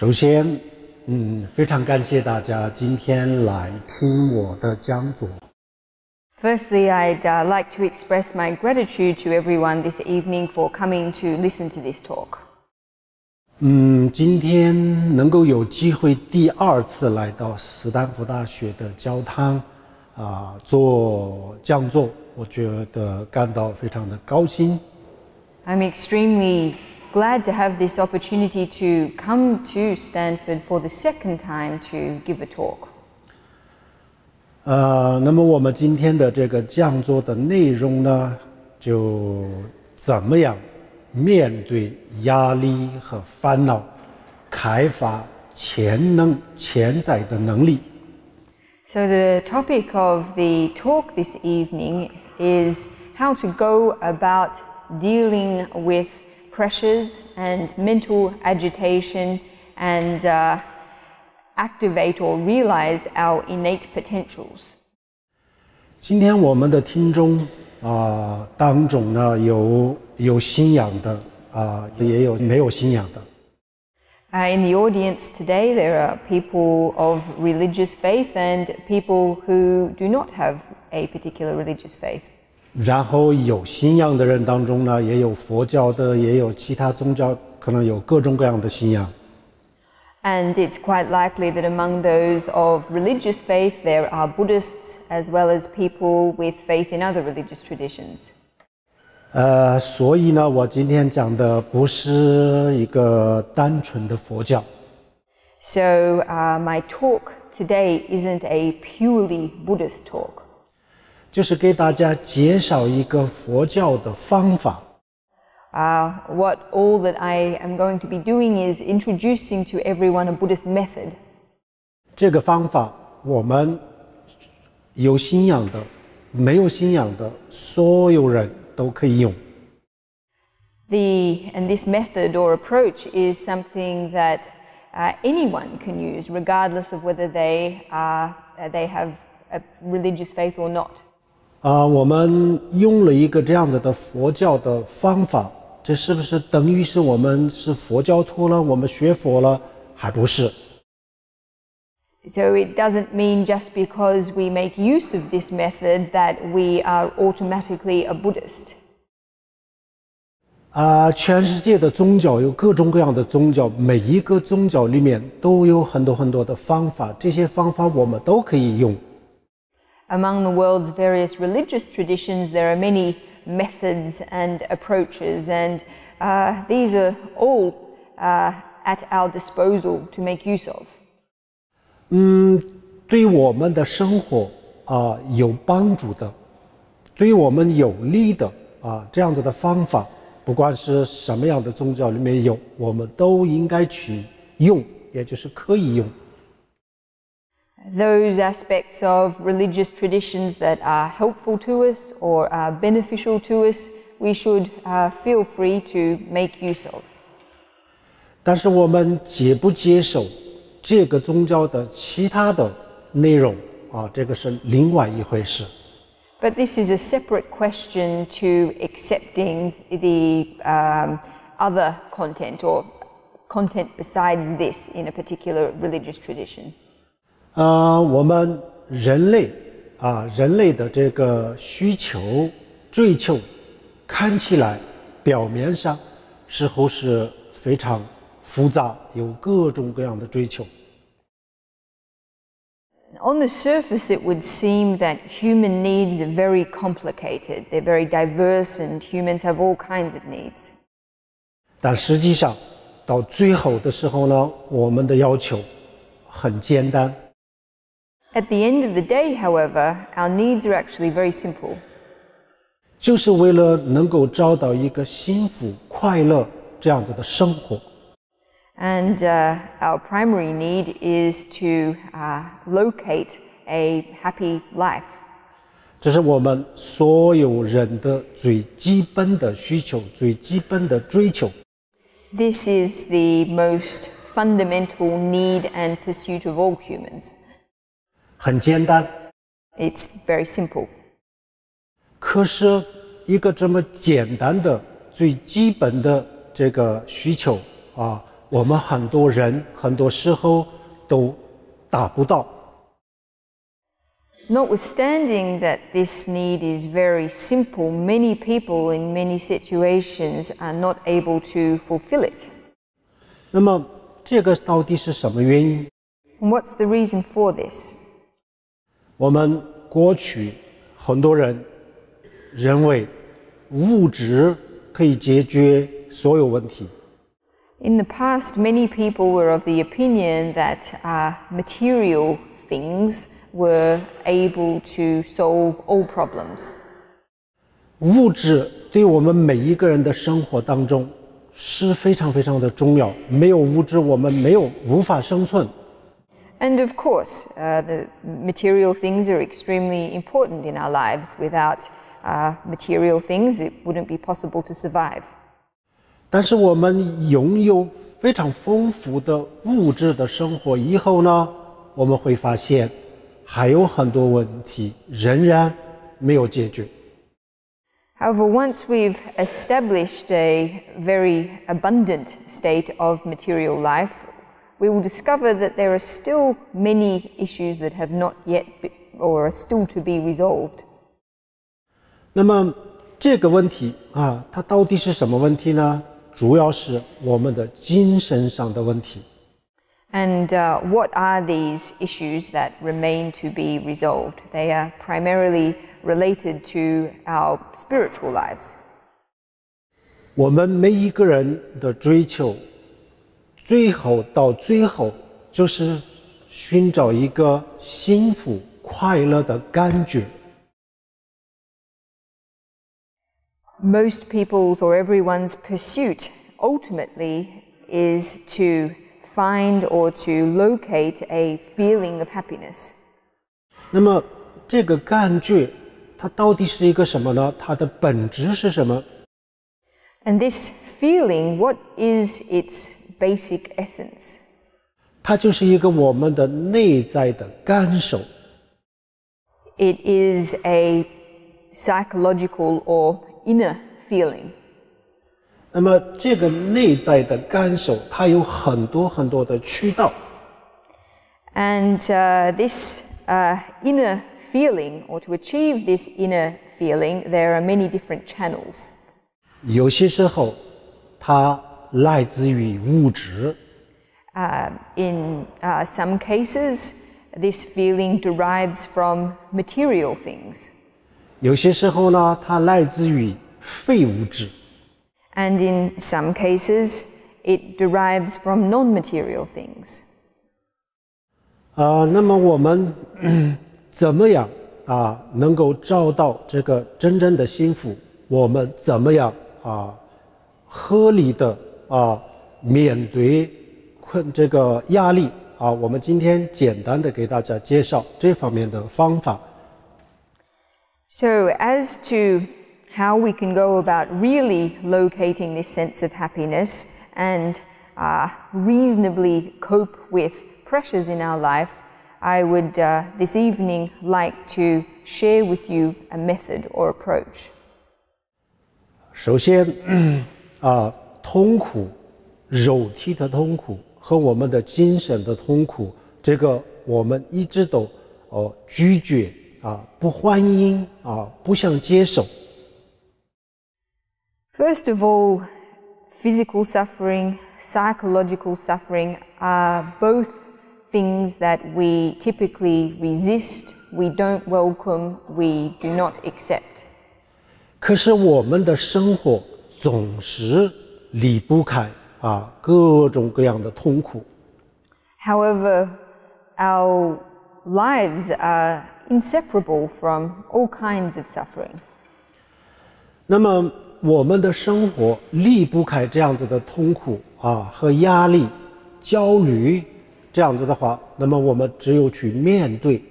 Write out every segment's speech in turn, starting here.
首先，非常感谢大家今天来听我的讲座。Firstly, I'd like to express my gratitude to everyone this evening for coming to listen to this talk. 今天能够有机会第2次来到斯坦福大学的教堂做讲座，我觉得感到非常的高兴。I'm extremely glad to have this opportunity to come to Stanford for the second time to give a talk. 那么我们今天的这个讲座的内容呢，就怎么样面对压力和烦恼，开发潜在的能力。So the topic of the talk this evening is how to go about dealing with pressures and mental agitation and activate or realize our innate potentials. 今天我们的听众当中呢，有信仰的也有没有信仰的。In the audience today, there are people of religious faith and people who do not have a particular religious faith. 然后有信仰的人当中呢，也有佛教的，也有其他宗教，可能有各种各样的信仰。And it's quite likely that among those of religious faith, there are Buddhists as well as people with faith in other religious traditions. 所以呢，我今天讲的不是一个单纯的佛教。So my talk today isn't a purely Buddhist talk. 就是给大家介绍一个佛教的方法。What all that I am going to be doing is introducing to everyone a Buddhist method. 这个方法，我们有信仰的、没有信仰的所有人都可以用。And this method or approach is something that anyone can use, regardless of whether they have a religious faith or not. 我们用了一个这样子的佛教的方法，这是不是等于是我们是佛教徒了？我们学佛了？还不是。So it doesn't mean just because we make use of this method that we are automatically a Buddhist. 全世界的宗教有各种各样的宗教，每一个宗教里面都有很多的方法，这些方法我们都可以用。Among the world's various religious traditions, there are many methods and approaches, and these are all at our disposal to make use of. 对我们的生活有帮助的，对我们有利的这样子的方法，不管是什么样的宗教里面有，我们都应该去用，也就是可以用。Those aspects of religious traditions that are helpful to us or are beneficial to us, we should feel free to make use of. 但是我们接不接受这个宗教的其他的内容这个是另外一回事。But this is a separate question to accepting the other content or content besides this in a particular religious tradition. 我们人类的这个需求、追求，看起来表面上似乎是非常复杂，有各种各样的追求。On the surface, it would seem that human needs are very complicated. They're very diverse, and humans have all kinds of needs. 但实际上，到最后的时候呢，我们的要求很简单。At the end of the day, however, our needs are actually very simple. 就是为了能够找到一个幸福、快乐这样子的生活。And our primary need is to locate a happy life. 这是我们所有人的最基本的需求、最基本的追求。This is the most fundamental need and pursuit of all humans. 很简单。It's very simple. 可是，一个这么简单的、最基本的这个需求我们很多人很多时候都达不到。Notwithstanding that this need is very simple, many people in many situations are not able to fulfill it. 那么这个到底是什么原因？ And what's the reason for this? 我们过去很多人认为物质可以解决所有问题。In the past, many people were of the opinion that material things were able to solve all problems. 物质对我们每一个人的生活当中是非常非常的重要，没有物质我们无法生存。And of course, the material things are extremely important in our lives. Without material things, it wouldn't be possible to survive. 但是我们拥有非常丰富的物质的生活以后呢，我们会发现还有很多问题仍然没有解决。However, once we've established a very abundant state of material life, we will discover that there are still many issues that have not yet or are still to be resolved. 那么这个问题它到底是什么问题呢？主要是我们的精神上的问题。And what are these issues that remain to be resolved? They are primarily related to our spiritual lives. 我们每一个人的追求，最后就是寻找一个幸福快乐的感觉。Most people's or everyone's pursuit ultimately is to find or to locate a feeling of happiness. 那么这个感觉它到底是一个什么呢？它的本质是什么？ And this feeling, what is its basic essence? 它就是一个我们的内在的感受。 It is a psychological or inner feeling. 那么这个内在的感受它有很多很多的渠道。 And this inner feeling, or to achieve this inner feeling, there are many different channels. 有些时候它来自于物质。 In some cases, this feeling derives from material things. 有些时候呢，它来自于非物质。 And in some cases, it derives from non-material things. 那么我们怎么样能够找到这个真正的幸福？我们怎么样合理的面对这个压力我们今天简单的给大家介绍这方面的方法。 So as to how we can go about really locating this sense of happiness and reasonably cope with pressures in our life, I would this evening like to share with you a method or approach. 首先痛苦，肉体的痛苦和我们的精神的痛苦，这个我们一直都拒绝不欢迎不想接受。 First of all, physical suffering, psychological suffering are both things that we typically resist, we don't welcome, we do not accept. 可是我们的生活总是离不开各种各样的痛苦。 However, our lives are inseparable from all kinds of suffering. 那么我们的生活离不开这样子的痛苦和压力、焦虑，这样子的话，那么我们只有去面对。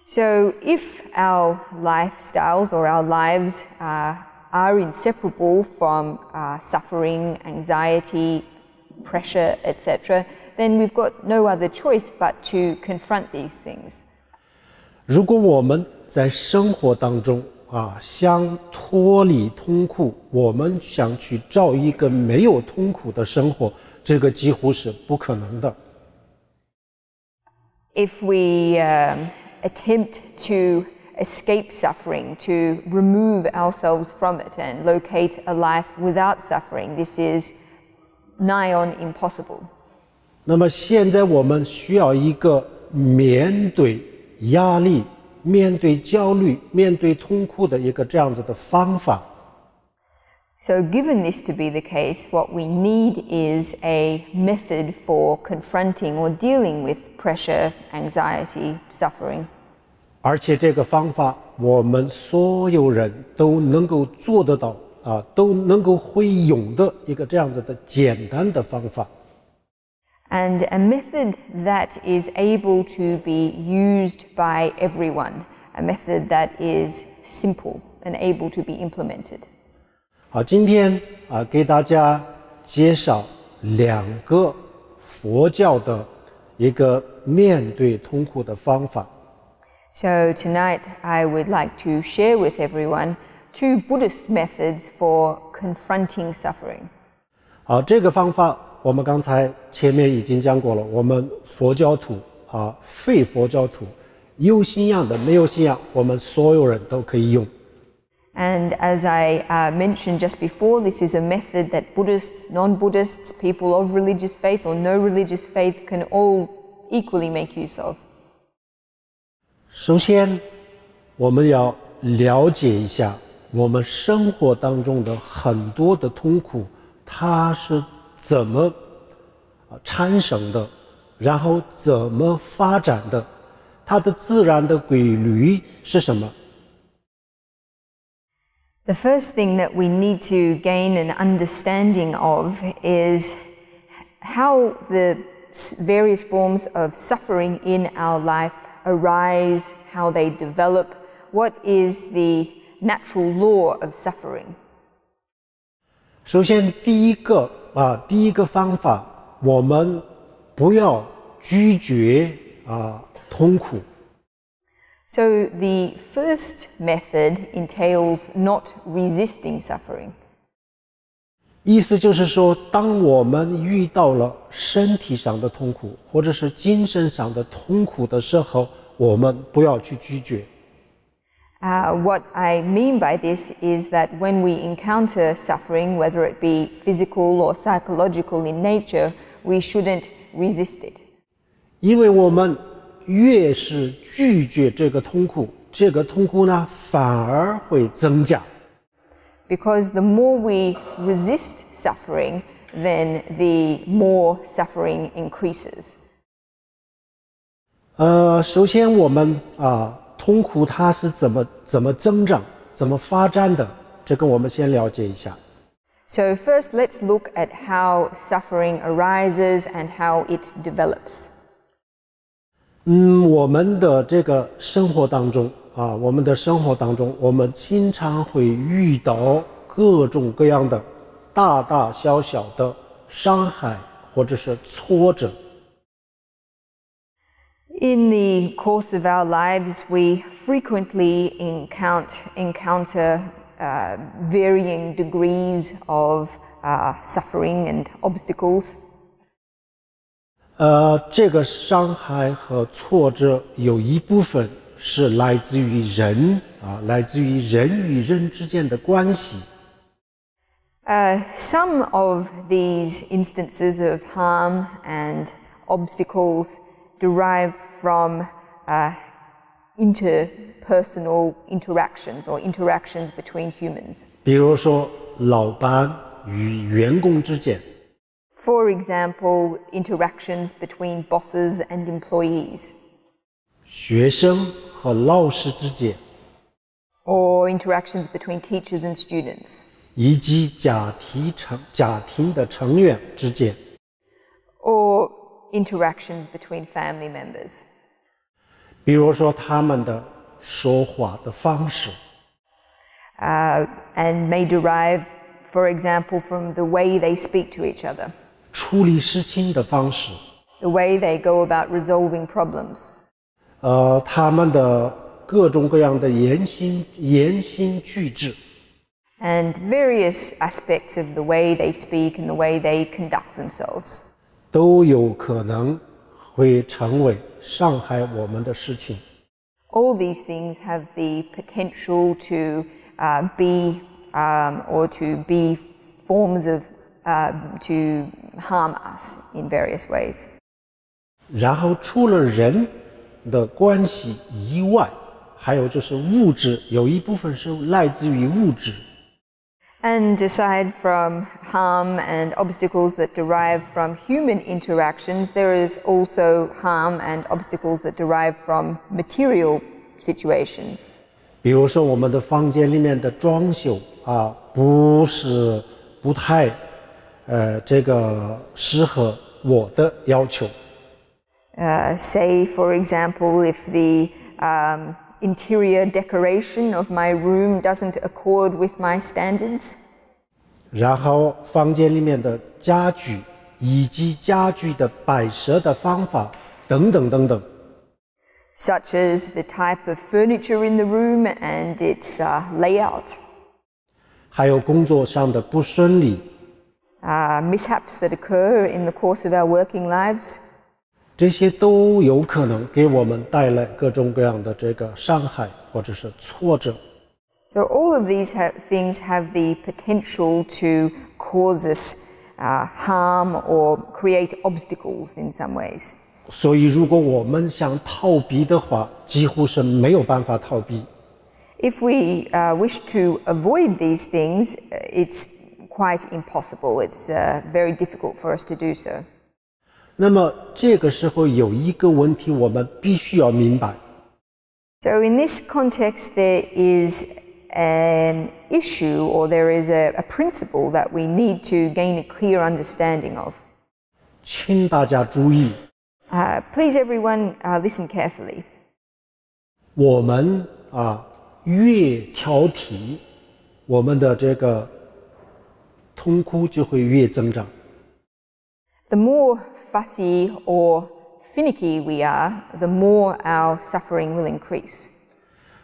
So if our lifestyles or our lives are inseparable from suffering, anxiety, pressure, etc., then we've got no other choice but to confront these things. 如果我们在生活当中想脱离痛苦，我们想去找一个没有痛苦的生活，这个几乎是不可能的。If we attempt to escape suffering, to remove ourselves from it and locate a life without suffering, this is nigh on impossible. 那么现在我们需要一个面对压力、面对焦虑、面对痛苦的一个这样子的方法。So given this to be the case, what we need is a method for confronting or dealing with pressure, anxiety, suffering. 而且这个方法我们所有人都能够做得到都能够会用的一个这样子的简单的方法。And a method that is able to be used by everyone, a method that is simple and able to be implemented. 好，今天给大家介绍2个佛教的一个面对痛苦的方法。So tonight I would like to share with everyone 2 Buddhist methods for confronting suffering. 好，这个方法我们刚才前面已经讲过了，我们佛教徒非佛教徒，有信仰的没有信仰，我们所有人都可以用。And as I mentioned just before, this is a method that Buddhists, non-Buddhists, people of religious faith or no religious faith can all equally make use of. 首先，我们要了解一下我们生活当中的很多的痛苦，它是怎么产生的，然后怎么发展的，它的自然的规律是什么？ The first thing that we need to gain an understanding of is how the various forms of suffering in our life arise, how they develop, what is the natural law of suffering. 首先，第一个方法，我们不要拒绝痛苦。 So the first method entails not resisting suffering. 意思就是说，当我们遇到了身体上的痛苦，或者是精神上的痛苦的时候，我们不要去拒绝。 What I mean by this is that when we encounter suffering, whether it be physical or psychological in nature, we shouldn't resist it. 因为我们越是拒绝这个痛苦，这个痛苦呢反而会增加。 Because the more we resist suffering, then the more suffering increases. 首先我们痛苦它是怎么增长、怎么发展的，这个我们先了解一下。 So first, let's look at how suffering arises and how it develops. 我们的这个生活当中我们经常会遇到各种各样的大大小小的伤害或者是挫折。 In the course of our lives, we frequently encounter varying degrees of suffering and obstacles. 这个伤害和挫折有一部分是来自于人来自于人与人之间的关系。 Some of these instances of harm and obstacles derive from interpersonal interactions or interactions between humans. 比如说，老板与员工之间。 For example, interactions between bosses and employees. 学生和老师之间。 Or interactions between teachers and students. 以及家庭的成员之间。 Or interactions between family members. 比如说他们的说话的方式。 And may derive, for example, from the way they speak to each other. 处理事情的方式。 The way they go about resolving problems. 他们的各种各样的言行举止。and various aspects of the way they speak and the way they conduct themselves. 都有可能会成为伤害我们的事情。All these things have the potential to be forms of to harm us in various ways. 然后除了人的关系以外，还有就是物质，有一部分是来自于物质。And aside from harm and obstacles that derive from human interactions, there is also harm and obstacles that derive from material situations. 比如说我们的房间里面的装修不太这个适合我的要求。Say, for example, if the interior decoration of my room doesn't accord with my standards. 然后房间里面的家具以及家具的摆设的方法等等等等。Such as the type of furniture in the room and its layout. 还有工作上的不顺利。Mishaps that occur in the course of our working lives. 这些都有可能给我们带来各种各样的这个伤害或者是挫折。So all of these things have the potential to cause us harm or create obstacles in some ways. 所以如果我们想逃避的话，几乎是没有办法逃避。If we wish to avoid these things, it's quite impossible. It's very difficult for us to do so. 那么这个时候有一个问题我们必须要明白。So in this context, there is an issue or there is a principle that we need to gain a clear understanding of. 请大家注意。Please everyone listen carefully. 我们越挑剔，我们的这个痛苦就会越增长。The more fussy or finicky we are, the more our suffering will increase.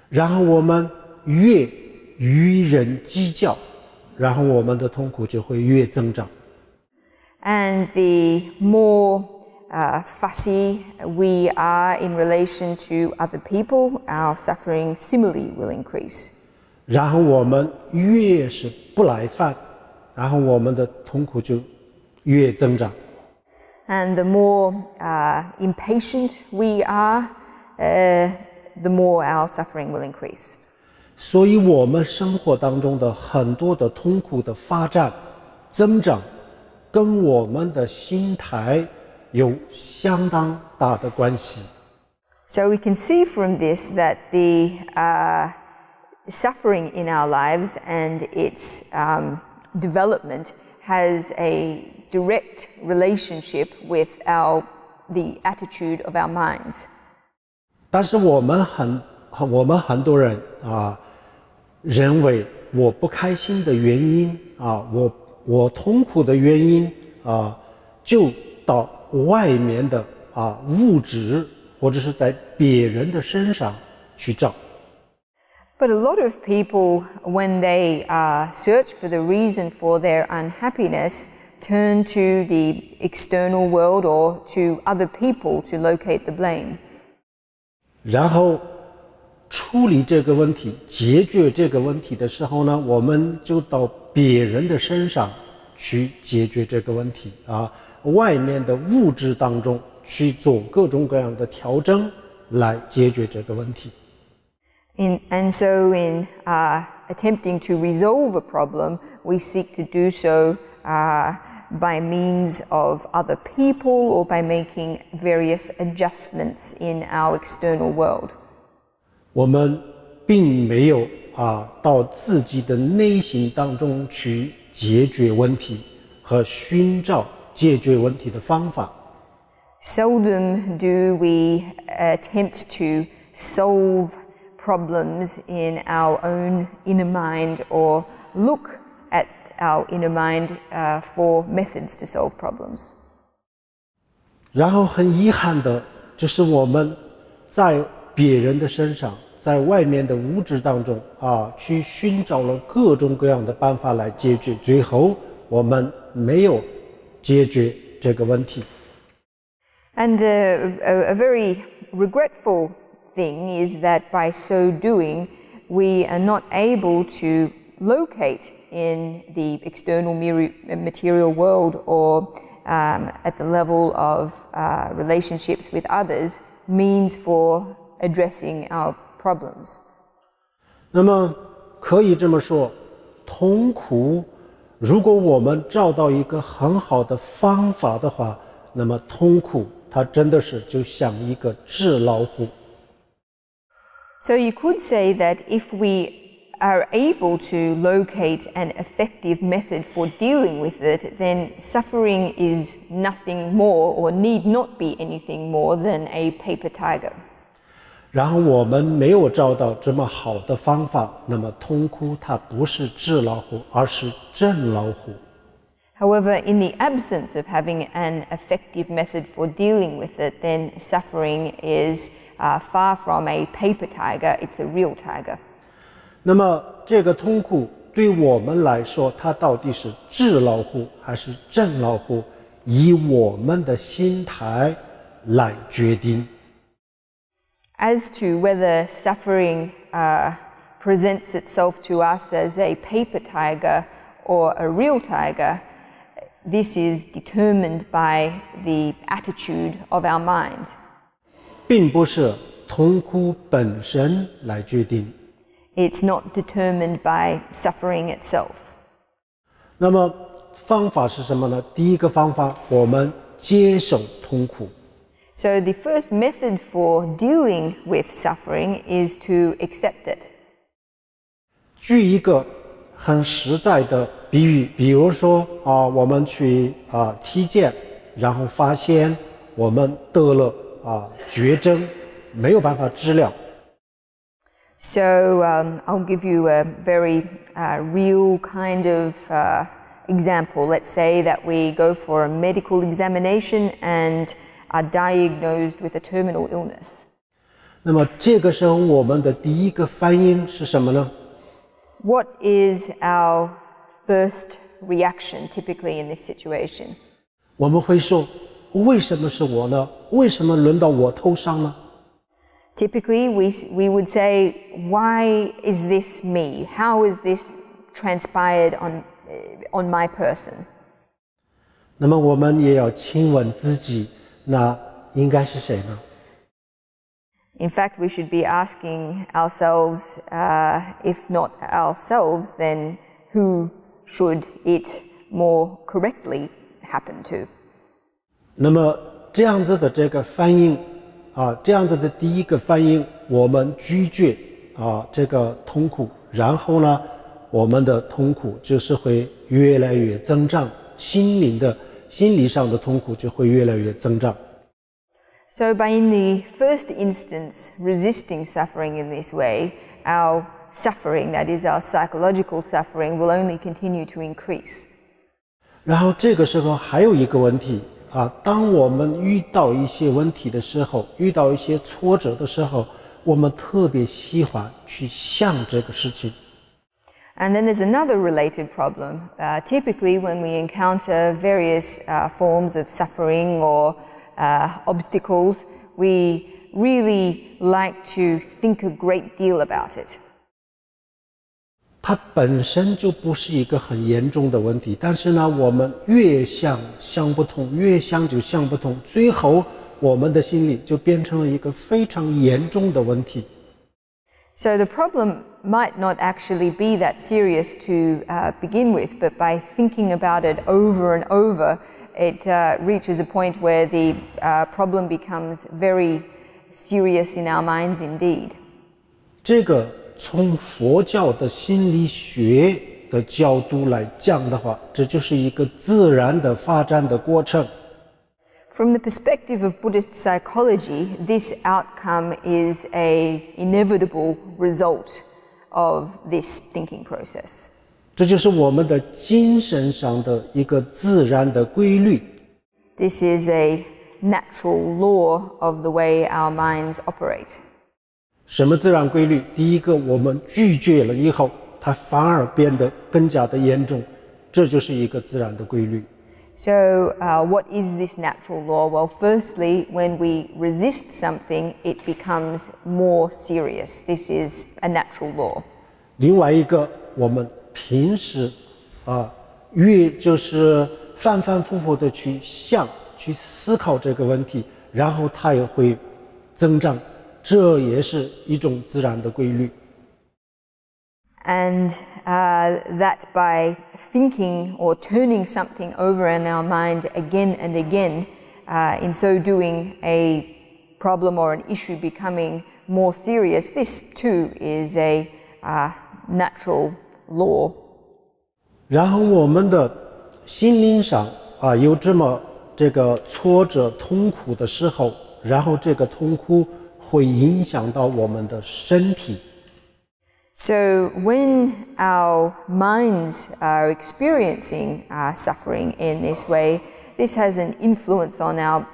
然后我们越与人计较，然后我们的痛苦就会越增长。And the more fussy we are in relation to other people, our suffering similarly will increase. 然后我们越是不耐烦，然后我们的痛苦就越增长。And the more impatient we are, the more our suffering will increase. 所以我们生活当中的很多的痛苦的发展、增长，跟我们的心态有相当大的关系。So we can see from this that the suffering in our lives and its development has a direct relationship with the attitude of our minds. 但是我们很多人认为我不开心的原因我痛苦的原因就到外面的物质或者是在别人的身上去找。But a lot of people, when they search for the reason for their unhappiness, turn to the external world or to other people to locate the blame. 然后处理这个问题、解决这个问题的时候呢，我们就到别人的身上去解决这个问题外面的物质当中去做各种各样的调整来解决这个问题。And so in attempting to resolve a problem, we seek to do so by means of other people or by making various adjustments in our external world. 我们并没有到自己的内心当中去解决问题和寻找解决问题的方法。Seldom do we attempt to solve problems in our own inner mind or look at our inner mind for methods to solve problems. 然后很遗憾的就是我们在别人的身上在外面的物质当中去寻找了各种各样的办法来解决，最后我们没有解决这个问题。And a very regretful thing is that by so doing, we are not able to locate in the external material world or at the level of relationships with others means for addressing our problems. 那么可以这么说，痛苦，如果我们找到一个很好的方法的话，那么痛苦它真的是就像一个纸老虎。So you could say that if we are able to locate an effective method for dealing with it, then suffering is nothing more or need not be anything more than a paper tiger. 然后我们没有找到这么好的方法，那么痛苦它不是纸老虎，而是真老虎。However, in the absence of having an effective method for dealing with it, then suffering is far from a paper tiger, it's a real tiger. 那么这个痛苦对我们来说，它到底是纸老虎还是真老虎，以我们的心态来决定。As to whether suffering presents itself to us as a paper tiger or a real tiger, this is determined by the attitude of our mind. 并不是痛苦本身来决定。It's not determined by suffering itself. 那么方法是什么呢？第一个方法，我们接受痛苦。So the first method for dealing with suffering is to accept it. 举一个很实在的比喻，比如说我们去体检，然后发现我们得了绝症，没有办法治疗。So I'll give you a very real kind of example. Let's say that we go for a medical examination and are diagnosed with a terminal illness. 那么这个时候我们的第一个反应是什么呢？ What is our first reaction typically in this situation? 我们会说，为什么是我呢？为什么轮到我头上呢？ Typically, we would say, why is this me? How is this transpired on my person? 那么我们也要请问自己，那应该是谁呢？ In fact, we should be asking ourselves, if not ourselves, then who should it more correctly happen to? 那么这样子的这个反应这样子的第一个反应，我们拒绝这个痛苦，然后呢，我们的痛苦就是会越来越增长，心理上的痛苦就会越来越增长。So by in the first instance resisting suffering in this way, our suffering, that is our psychological suffering, will only continue to increase. 然后这个时候还有一个问题当我们遇到一些问题的时候，遇到一些挫折的时候，我们特别喜欢去想这个事情。And then there's another related problem. Typically when we encounter various forms of suffering or obstacles, we really like to think a great deal about it. 它本身就不是一个很严重的问题，但是呢，我们越想不通，越想就想不通，最后我们的心里就变成了一个非常严重的问题。So the problem might not actually be that serious to begin with, but by thinking about it over and over, it reaches a point where the problem becomes very serious in our minds indeed. 这个从佛教的心理学的角度来讲的话，这就是一个自然的发展的过程。From the perspective of Buddhist psychology, this outcome is an inevitable result of this thinking process. 这就是我们的精神上的一个自然的规律。This is a natural law of the way our minds operate. 什么自然规律？第一个，我们拒绝了以后，它反而变得更加的严重，这就是一个自然的规律。So, what is this natural law? Well, firstly, when we resist something, it becomes more serious. This is a natural law. 另外一个，我们平时越就是反反复复的去想、去思考这个问题，然后它也会增长，这也是一种自然的规律。And that by thinking or turning something over in our mind again and again, in so doing, a problem or an issue becoming more serious, this too is a natural law. 然后我们的心灵上有这个挫折、痛苦的时候，然后这个痛苦会影响到我们的身体。So when our minds are experiencing suffering in this way, this has an influence on our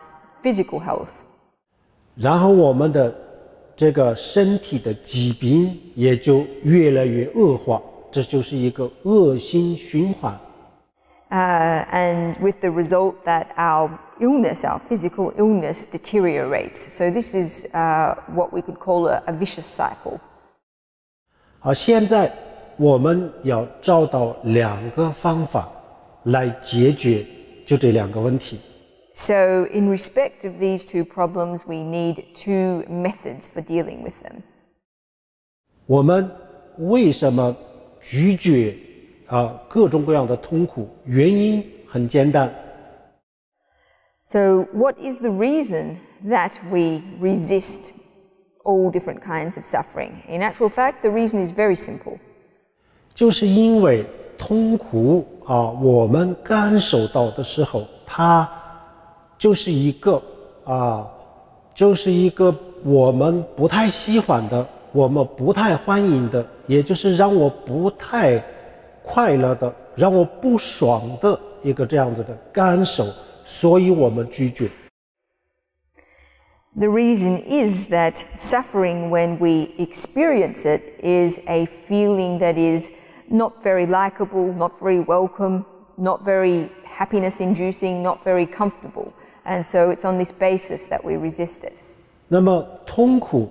physical health. 然后我们的这个身体的疾病也就越来越恶化，这就是一个恶性循环。And with the result that our illness, our physical illness, deteriorates. So this is what we could call a vicious cycle. 好，现在我们要找到2个方法来解决就这2个问题。So in respect of these two problems, we need 2 methods for dealing with them. 我们为什么拒绝各种各样的痛苦？原因很简单。So what is the reason that we resist all different kinds of suffering? In actual fact, the reason is very simple. 就是因为痛苦我们感受到的时候，它就是一个我们不太喜欢的，我们不太欢迎的，也就是让我不太快乐的，让我不爽的一个这样子的感受，所以我们拒绝。The reason is that suffering, when we experience it, is a feeling that is not very likable, not very welcome, not very happiness-inducing, not very comfortable. And so it's on this basis that we resist it. 那么痛苦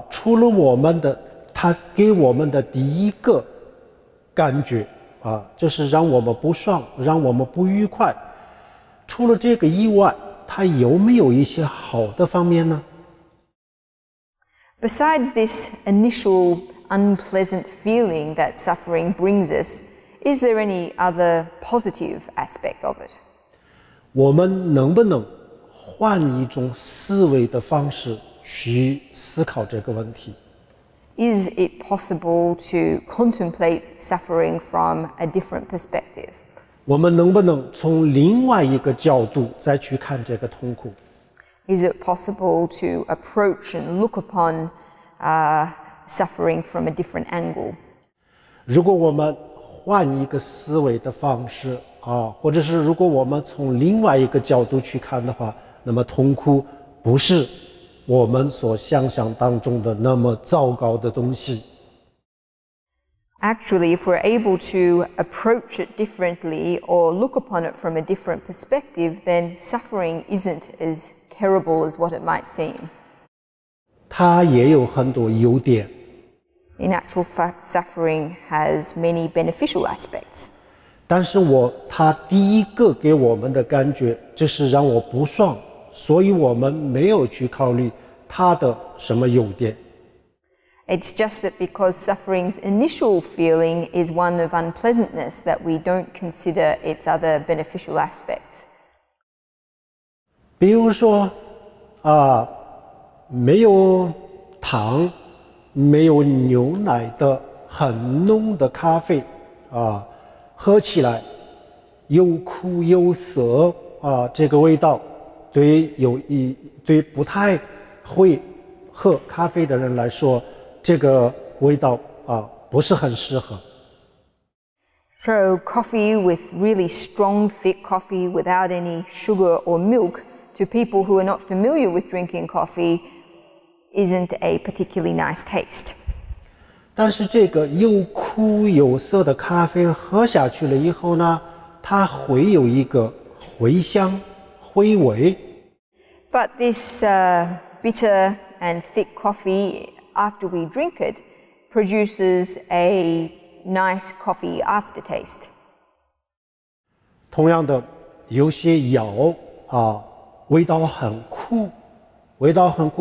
除了它给我们的第一个感觉就是让我们不爽，让我们不愉快。除了这个以外，它有没有一些好的方面呢？ Besides this initial unpleasant feeling that suffering brings us, is there any other positive aspect of it? 我们能不能换一种思维的方式去思考这个问题？ Is it possible to contemplate suffering from a different perspective? 我们能不能从另外一个角度再去看这个痛苦？ Is it possible to approach and look upon suffering from a different angle? 如果我们换一个思维的方式或者是如果我们从另外一个角度去看的话，那么痛苦不是我们所想象当中的那么糟糕的东西。Actually, if we're able to approach it differently or look upon it from a different perspective, then suffering isn't as terrible as what it might seem. 它也有很多优点。In actual fact, suffering has many beneficial aspects. 但是它第一个给我们的感觉就是让我不爽，所以我们没有去考虑它的什么优点。It's just that because suffering's initial feeling is one of unpleasantness that we don't consider its other beneficial aspects. 比如说没有糖、没有牛奶的很浓的咖啡喝起来又苦又涩这个味道对不太会喝咖啡的人来说，这个味道不是很适合。So coffee with really strong, thick coffee without any sugar or milk, to people who are not familiar with drinking coffee, isn't a particularly nice taste. 但是这个又苦又涩的咖啡喝下去了以后呢，它会有一个回香、回味。But this bitter and thick coffee, after we drink it, produces a nice coffee aftertaste. 同样的，有些药味道很苦，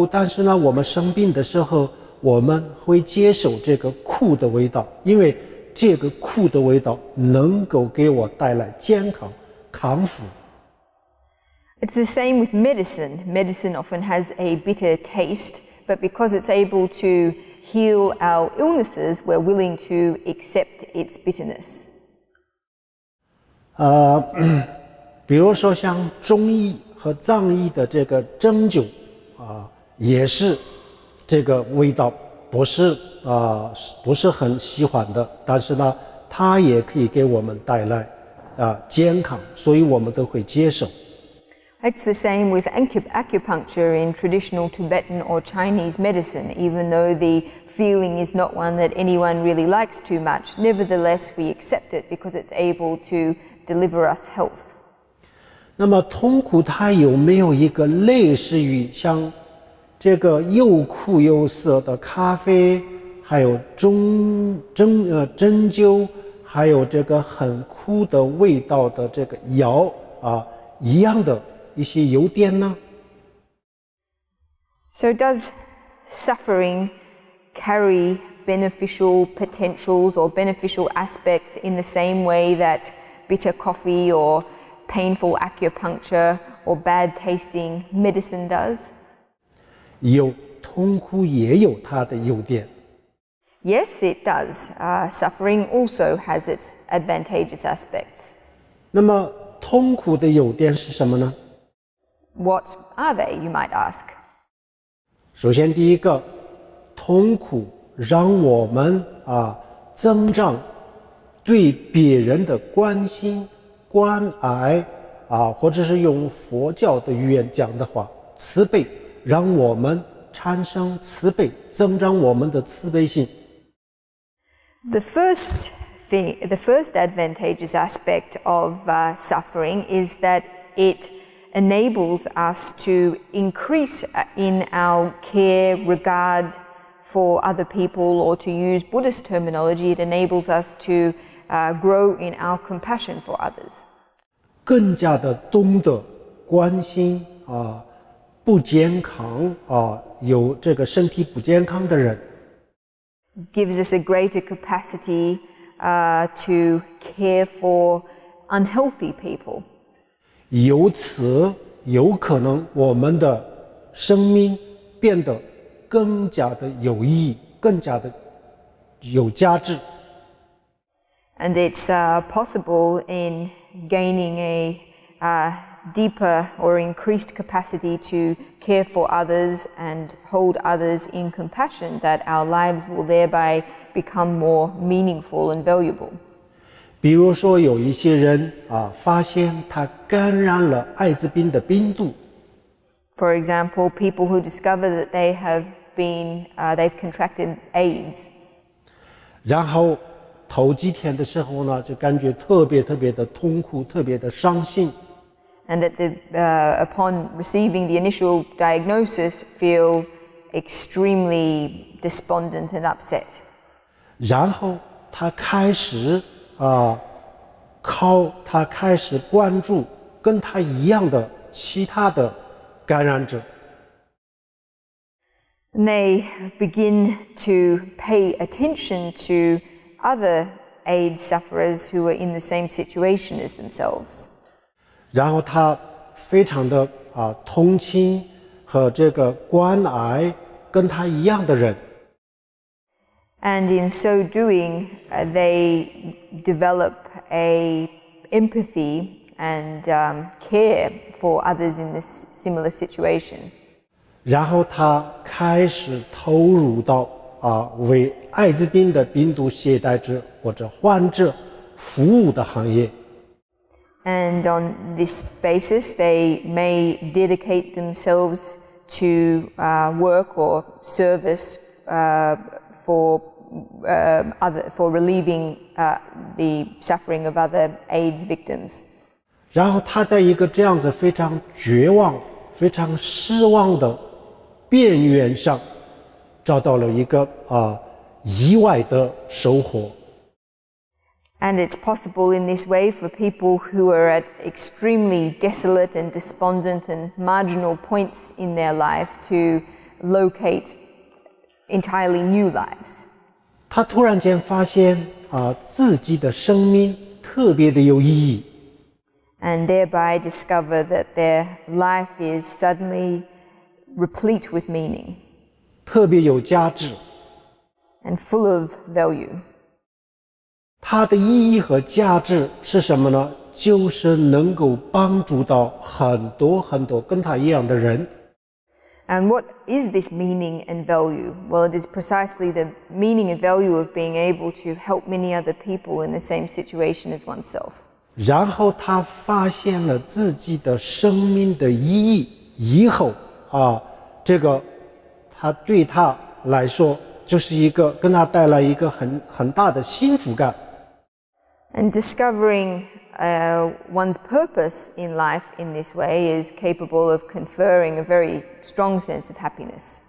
但是呢，我们生病的时候，我们会接受这个苦的味道，因为这个苦的味道能够给我带来健康、康复。It's the same with medicine. Medicine often has a bitter taste, but because it's able to heal our illnesses, we're willing to accept its bitterness. 比如说像中医和藏医的这个针灸也是这个味道不是很喜欢的，但是呢，它也可以给我们带来健康，所以我们都会接受。It's the same with acupuncture in traditional Tibetan or Chinese medicine. Even though the feeling is not one that anyone really likes too much, nevertheless we accept it because it's able to deliver us health. 那么痛苦它有没有一个类似于像这个又苦又涩的咖啡，还有针灸，还有这个很苦的味道的这个药一样的一些优点呢？ So does suffering carry beneficial potentials or beneficial aspects in the same way that bitter coffee or painful acupuncture or bad tasting medicine does? 有，痛苦也有它的优点。 Yes, it does. Suffering also has its advantageous aspects. 那么痛苦的优点是什么呢？ What are they, you might ask? 首先第一个，痛苦让我们增长对别人的关心、关爱或者是用佛教的语言讲的话，慈悲，让我们产生慈悲，增长我们的慈悲心。The first advantageous aspect of suffering is that it enables us to increase in our care, regard for other people, or to use Buddhist terminology, it enables us to grow in our compassion for others. 更加的懂得关心不健康有这个身体不健康的人。Gives us a greater capacity to care for unhealthy people. 由此有可能我们的生命变得更加的有意义，更加的有价值。And it's possible in gaining a deeper or increased capacity to care for others and hold others in compassion that our lives will thereby become more meaningful and valuable. 比如说有一些人发现他感染了艾滋病的病毒。 For example, people who discover that they have they've contracted AIDS. 然后头几天的时候呢，就感觉特别的痛苦，特别的伤心。And upon receiving the initial diagnosis, feel extremely despondent and upset. 然后他开始关注跟他一样的其他的感染者。 And they begin to pay attention to other AIDS sufferers who are in the same situation as themselves. 然后他非常的同情和这个关爱跟他一样的人。 And in so doing, they develop a empathy and care for others in this similar situation. 然后他开始投入到为艾滋病的病毒携带者或者患者服务的行业。 And on this basis, they may dedicate themselves to work or service for relieving the suffering of other AIDS victims. 然后他在一个这样子非常绝望、非常失望的边缘上，找到了一个意外的收获。And it's possible in this way for people who are at extremely desolate and despondent and marginal points in their life to locate entirely new lives. 他突然间发现自己的生命特别的有意义。And thereby discover that their life is suddenly replete with meaning. 特别有价值。And full of value. 它的意义和价值是什么呢？就是能够帮助到很多很多跟他一样的人。And what is this meaning and value? Well, it is precisely the meaning and value of being able to help many other people in the same situation as oneself. 然后他发现了自己的生命的意义以后这个他对他来说就是一个跟他带来一个很大的幸福感。And discovering one's purpose in life in this way is capable of conferring a very strong sense of happiness.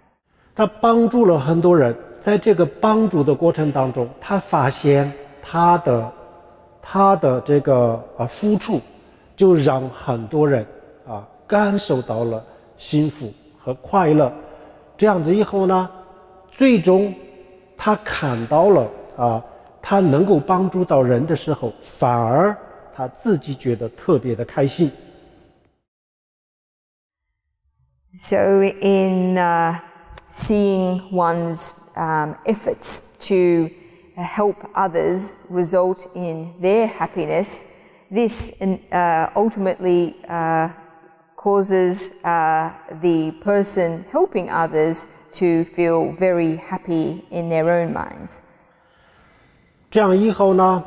他帮助了很多人，在这个帮助的过程当中，他发现他的这个付出，就让很多人感受到了幸福和快乐。这样子以后呢，最终他看到了他能够帮助到人的时候，反而他自己觉得特别的开心。So in seeing one's efforts to help others result in their happiness, this ultimately causes the person helping others to feel very happy in their own minds. 这样以后呢，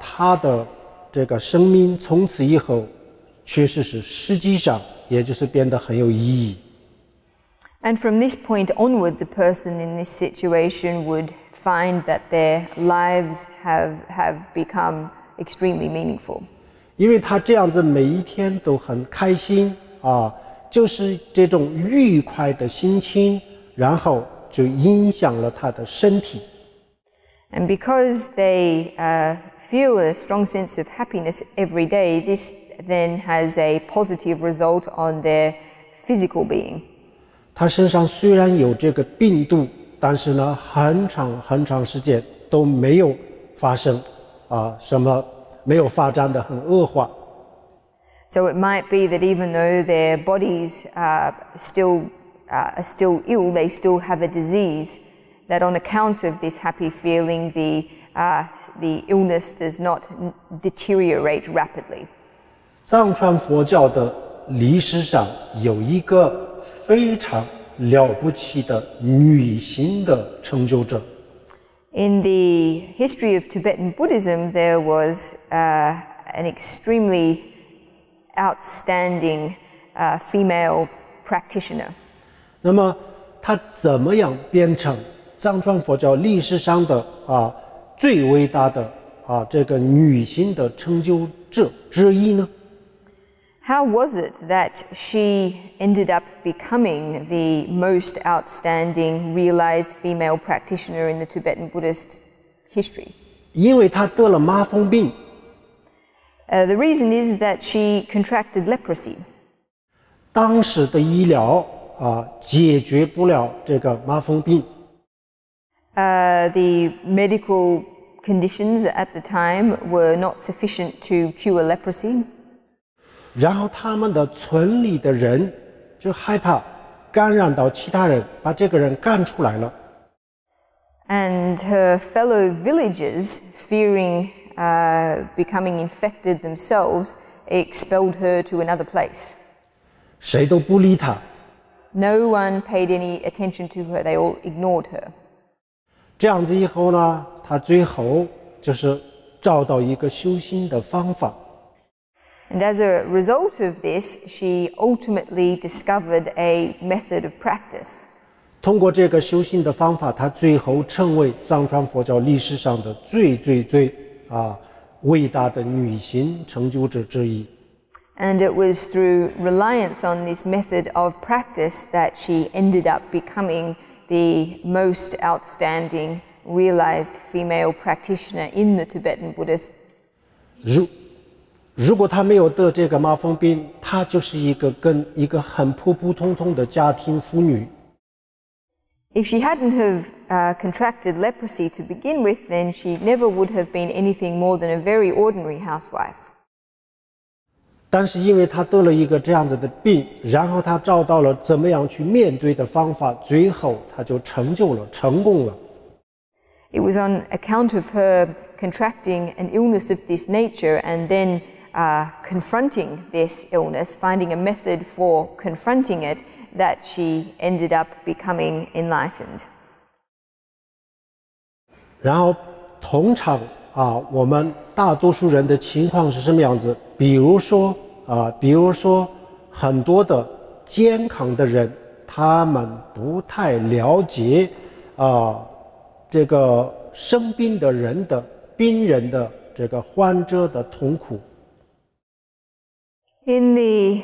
他的这个生命从此以后，确实是实际上也就是变得很有意义。And from this point onwards, a person in this situation would find that their lives have become extremely meaningful. 因为他这样子每一天都很开心就是这种愉快的心情，然后就影响了他的身体。And because they feel a strong sense of happiness every day, this then has a positive result on their physical being. 他身上虽然有这个病毒，但是呢，很长时间都没有发生什么没有发展的很恶化。So it might be that even though their bodies are still ill, they still have a disease. That on account of this happy feeling, the illness does not deteriorate rapidly. 藏传佛教的历史上有一个非常了不起的女性的成就者。In the history of Tibetan Buddhism, there was an extremely outstanding female practitioner. 那么她怎么样变成藏传佛教历史上的最伟大的这个女性的成就者之一呢？ How was it that she ended up becoming the most outstanding realized female practitioner in the Tibetan Buddhist history? 因为她得了麻风病。The reason is that she contracted leprosy. 当时的医疗解决不了这个麻风病。The medical conditions at the time were not sufficient to cure leprosy. 然后他们的村里的人就害怕感染到其他人，把这个人赶出来了。And her fellow villagers, fearing becoming infected themselves, expelled her to another place. 谁都不理她。No one paid any attention to her. They all ignored her. 这样子以后呢，她最后就是找到一个修行的方法。And as a result of this, she ultimately discovered a method of practice. 通过这个修行的方法，她最后成为藏传佛教历史上的最伟大的女性成就者之一。And it was through reliance on this method of practice that she ended up becoming the most outstanding realized female practitioner in the Tibetan Buddhist. 如果她没有得这个麻风病，她就是一个很普普通通的家庭妇女。If she hadn't have contracted leprosy to begin with, then she never would have been anything more than a very ordinary housewife. 但是因为她得了一个这样子的病，然后她找到了怎么样去面对的方法，最后她就成功了。It was on account of her contracting an illness of this nature and then confronting this illness, finding a method for confronting it, that she ended up becoming enlightened. 然后通常我们大多数人的情况是什么样子？比如说很多的健康的人，他们不太了解这个生病的人的病人的这个患者的痛苦。In the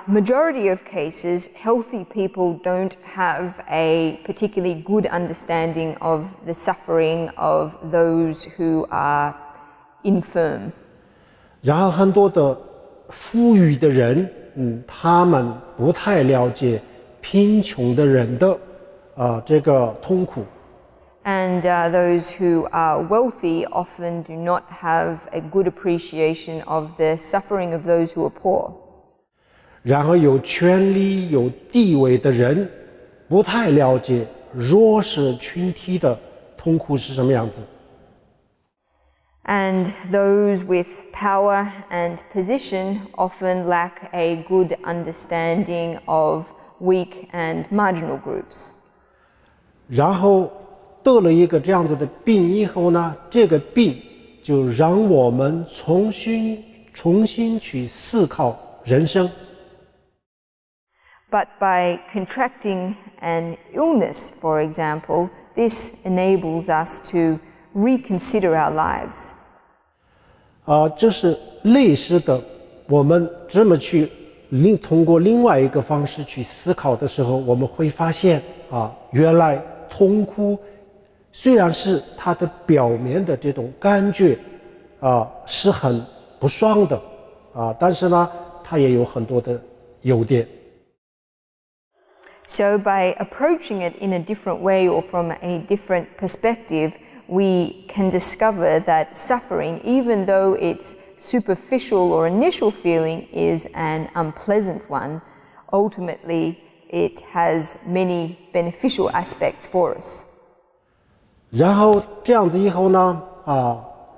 majority of cases, healthy people don't have a particularly good understanding of the suffering of those who are infirm. 然后很多的富裕的人，他们不太了解贫穷的人的这个痛苦。And those who are wealthy often do not have a good appreciation of the suffering of those who are poor. 然后有权力有地位的人不太了解弱势群体的痛苦是什么样子。And those with power and position often lack a good understanding of weak and marginal groups. 然后得了一个这样子的病以后呢，这个病就让我们重新去思考人生。But by contracting an illness, for example, this enables us to reconsider our lives. 这是类似的，我们这么去通过另外一个方式去思考的时候，我们会发现原来痛苦虽然是它的表面的这种感觉是很不爽的但是呢，它也有很多的优点。So by approaching it in a different way or from a different perspective, we can discover that suffering, even though its superficial or initial feeling is an unpleasant one, ultimately it has many beneficial aspects for us. 然后这样子以后呢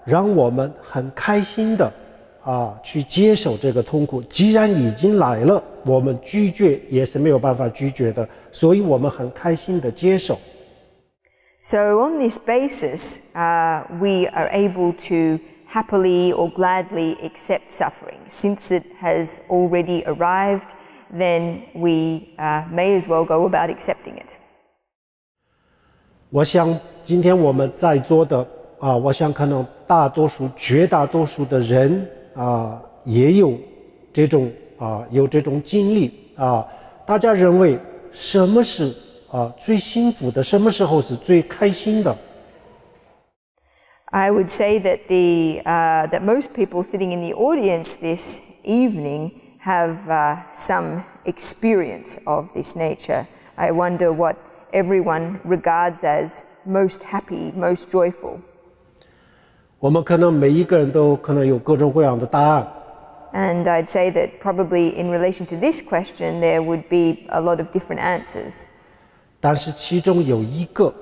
让我们很开心的去接受这个痛苦。既然已经来了，我们拒绝也是没有办法拒绝的，所以我们很开心的接受。So on this basis, we are able to happily or gladly accept suffering. Since it has already arrived, then we may as well go about accepting it. 我想今天我们在座的我想可能绝大多数的人也有这种经历大家认为什么是最幸福的，什么时候是最开心的？ I would say that that most people sitting in the audience this evening have some experience of this nature. I wonder what everyone regards as most happy, most joyful. 我们可能每一个人都可能有各种各样的答案。And I'd say that probably in relation to this question, there would be a lot of different answers. 但是其中有一个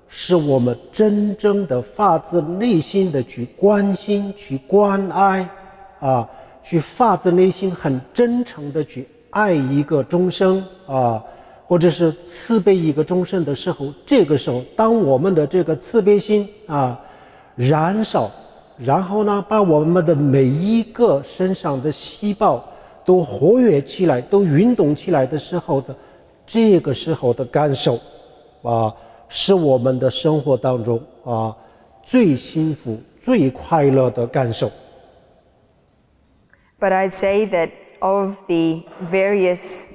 是我们真正的发自内心的去关心、去关爱去发自内心很真诚的去爱一个众生或者是慈悲一个众生的时候，这个时候当我们的这个慈悲心燃烧，然后呢，把我们的每一个身上的细胞都活跃起来，都运动起来的时候的这个时候的感受是我们的生活当中最幸福、最快乐的感受。But I'd say that of the various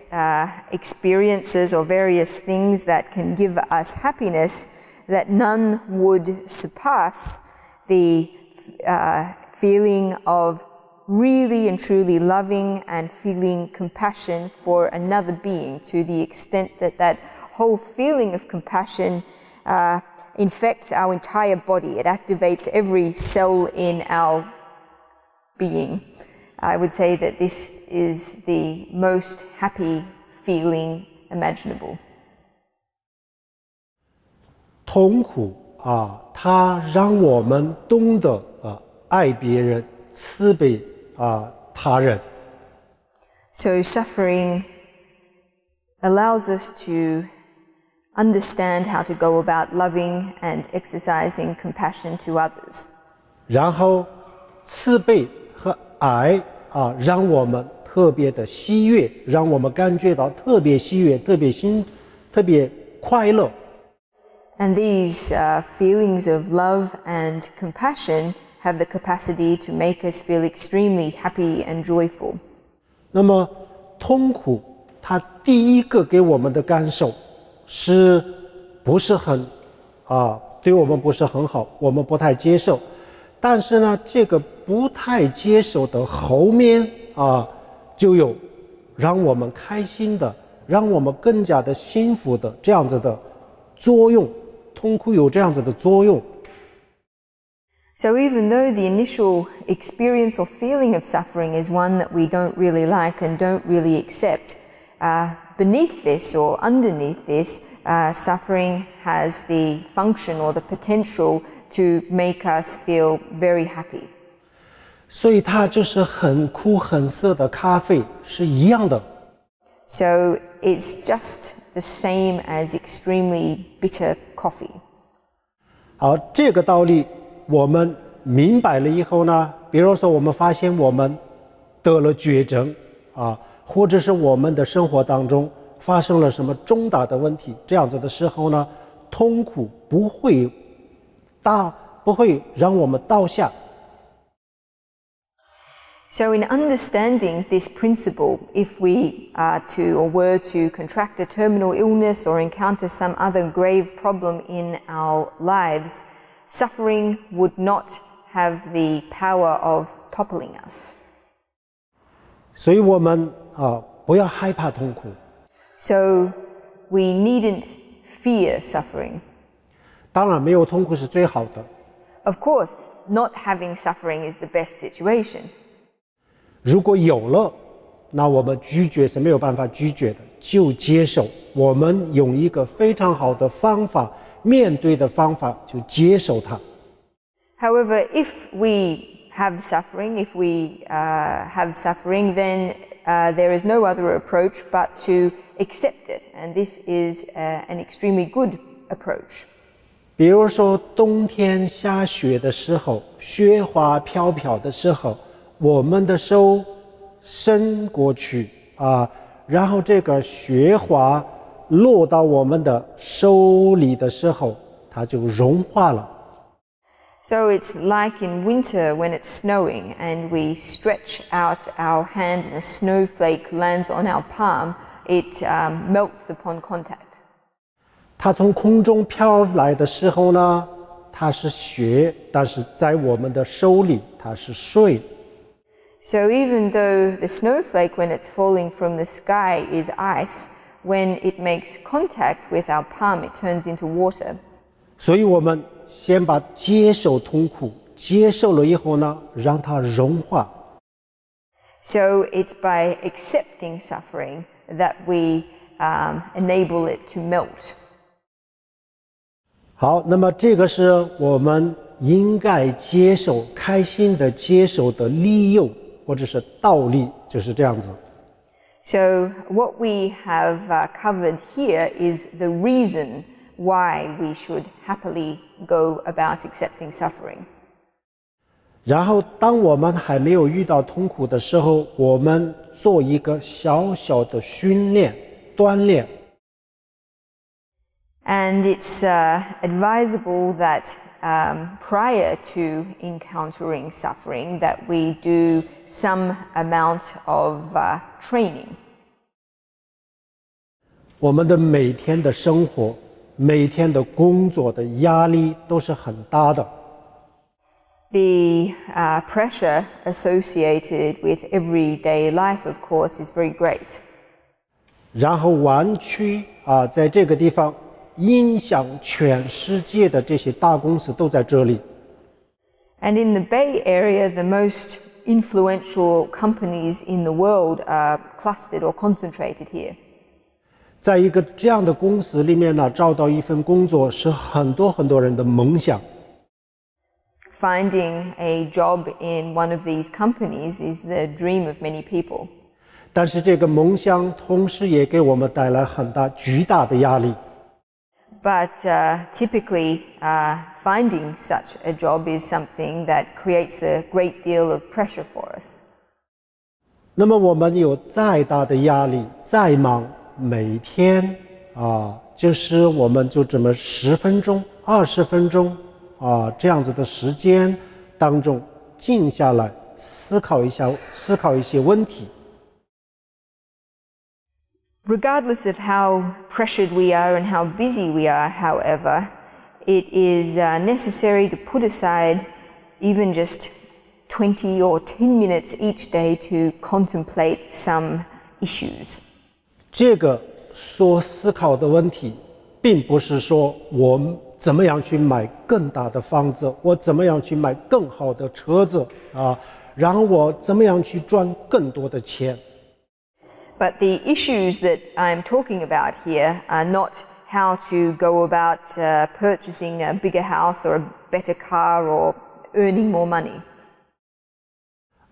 experiences or various things that can give us happiness, that none would surpass the feeling of really and truly loving and feeling compassion for another being, to the extent that that whole feeling of compassion infects our entire body. It activates every cell in our being. I would say that this is the most happy feeling imaginable. 痛苦它让我们懂得爱别人、慈悲他人。So suffering allows us to understand how to go about loving and exercising compassion to others. 然后慈悲和爱让我们特别的喜悦，让我们感觉到特别喜悦、特别快乐。And these feelings of love and compassion have the capacity to make us feel extremely happy and joyful. 那么痛苦，它第一个给我们的感受是不是很对我们不是很好，我们不太接受。但是呢，这个不太接受的后面就有让我们开心的，让我们更加的幸福的这样子的作用。痛苦有这样子的作用。So even though the initial experience or feeling of suffering is one that we don't really like and don't really accept, beneath this or underneath this, suffering has the function or the potential to make us feel very happy. 所以它就是很苦很涩的咖啡是一样的。So it's just the same as extremely bitter coffee. 好，这个道理我们明白了以后呢，比如说我们发现我们得了绝症或者是我们的生活当中发生了什么重大的问题，这样子的时候呢，痛苦不会让我们倒下。So in understanding this principle, if we are to or were to contract a terminal illness or encounter some other grave problem in our lives, suffering would not have the power of toppling us. 所以我们不要害怕痛苦。So we needn't fear suffering. 当然没有痛苦是最好的。Of course, not having suffering is the best situation. 如果有了，那我们拒绝是没有办法拒绝的，就接受。我们用一个非常好的方法，面对的方法就接受它。However, if we have suffering, then there is no other approach but to accept it, and this is an extremely good approach. 比如说冬天下雪的时候，雪花飘飘的时候，我们的手伸过去然后这个雪花落到我们的手里的时候，它就融化了。So it's like in winter when it's snowing and we stretch out our hand and a snowflake lands on our palm, it melts upon contact. 它从空中飘来的时候呢，它是雪，但是在我们的手里它是水。So even though the snowflake, when it's falling from the sky, is ice, when it makes contact with our palm, it turns into water. 所以我们先把接受痛苦，接受了以后呢，让它融化。So it's by accepting suffering that we enable it to melt. 好，那么这个是我们应该接受、开心的接受的理由或者是道理，就是这样子。So what we have covered here is the reason why we should happily go about accepting suffering. 然后当我们还没有遇到痛苦的时候，我们做一个小小的训练锻炼。And it's advisable that prior to encountering suffering, that we do some amount of training. 我们的每天的生活、每天的工作的压力都是很大的。The pressure associated with everyday life, of course, is very great. 然后湾区在这个地方影响全世界的这些大公司都在这里。And in the Bay Area, the most influential companies in the world are clustered or concentrated here. 在一个这样的公司里面呢，找到一份工作是很多人的梦想。Finding a job in one of these companies is the dream of many people. 但是这个梦想同时也给我们带来巨大的压力。But typically, finding such a job is something that creates a great deal of pressure for us. 那么我们有再大的压力，再忙，每天就是我们就这么10分钟、20分钟这样子的时间当中静下来思考一些问题。Regardless of how pressured we are and how busy we are, however, it is necessary to put aside even just 20 or 10 minutes each day to contemplate some issues. 这个所思考的问题，并不是说我们怎么样去买更大的房子，我怎么样去买更好的车子然后我怎么样去赚更多的钱。But the issues that I'm talking about here are not how to go about purchasing a bigger house or a better car or earning more money.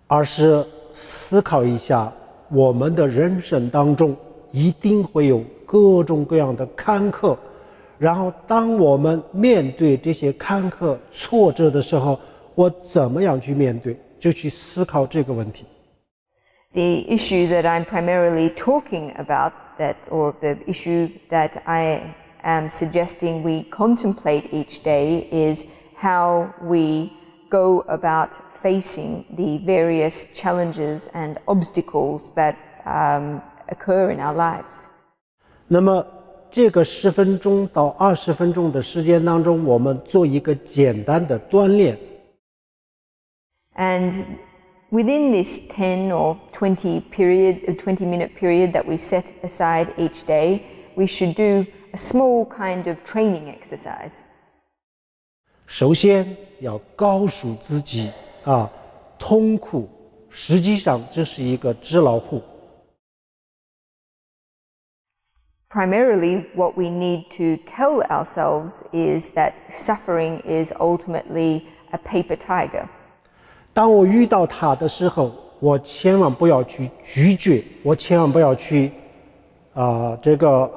而是思考一下，我们的人生当中一定会有各种各样的坎坷，然后当我们面对这些坎坷挫折的时候，我怎么样去面对，就去思考这个问题。The issue that I'm primarily talking about, or the issue that I am suggesting we contemplate each day, is how we go about facing the various challenges and obstacles that occur in our lives. 那么这个10分钟到20分钟的时间当中，我们做一个简单的锻炼。And within this 10 or 20-minute period that we set aside each day, we should do a small kind of training exercise. 首先要告诉自己痛苦实际上这是一个纸老虎。Primarily, what we need to tell ourselves is that suffering is ultimately a paper tiger. 当我遇到它的时候，我千万不要去拒绝，我千万不要去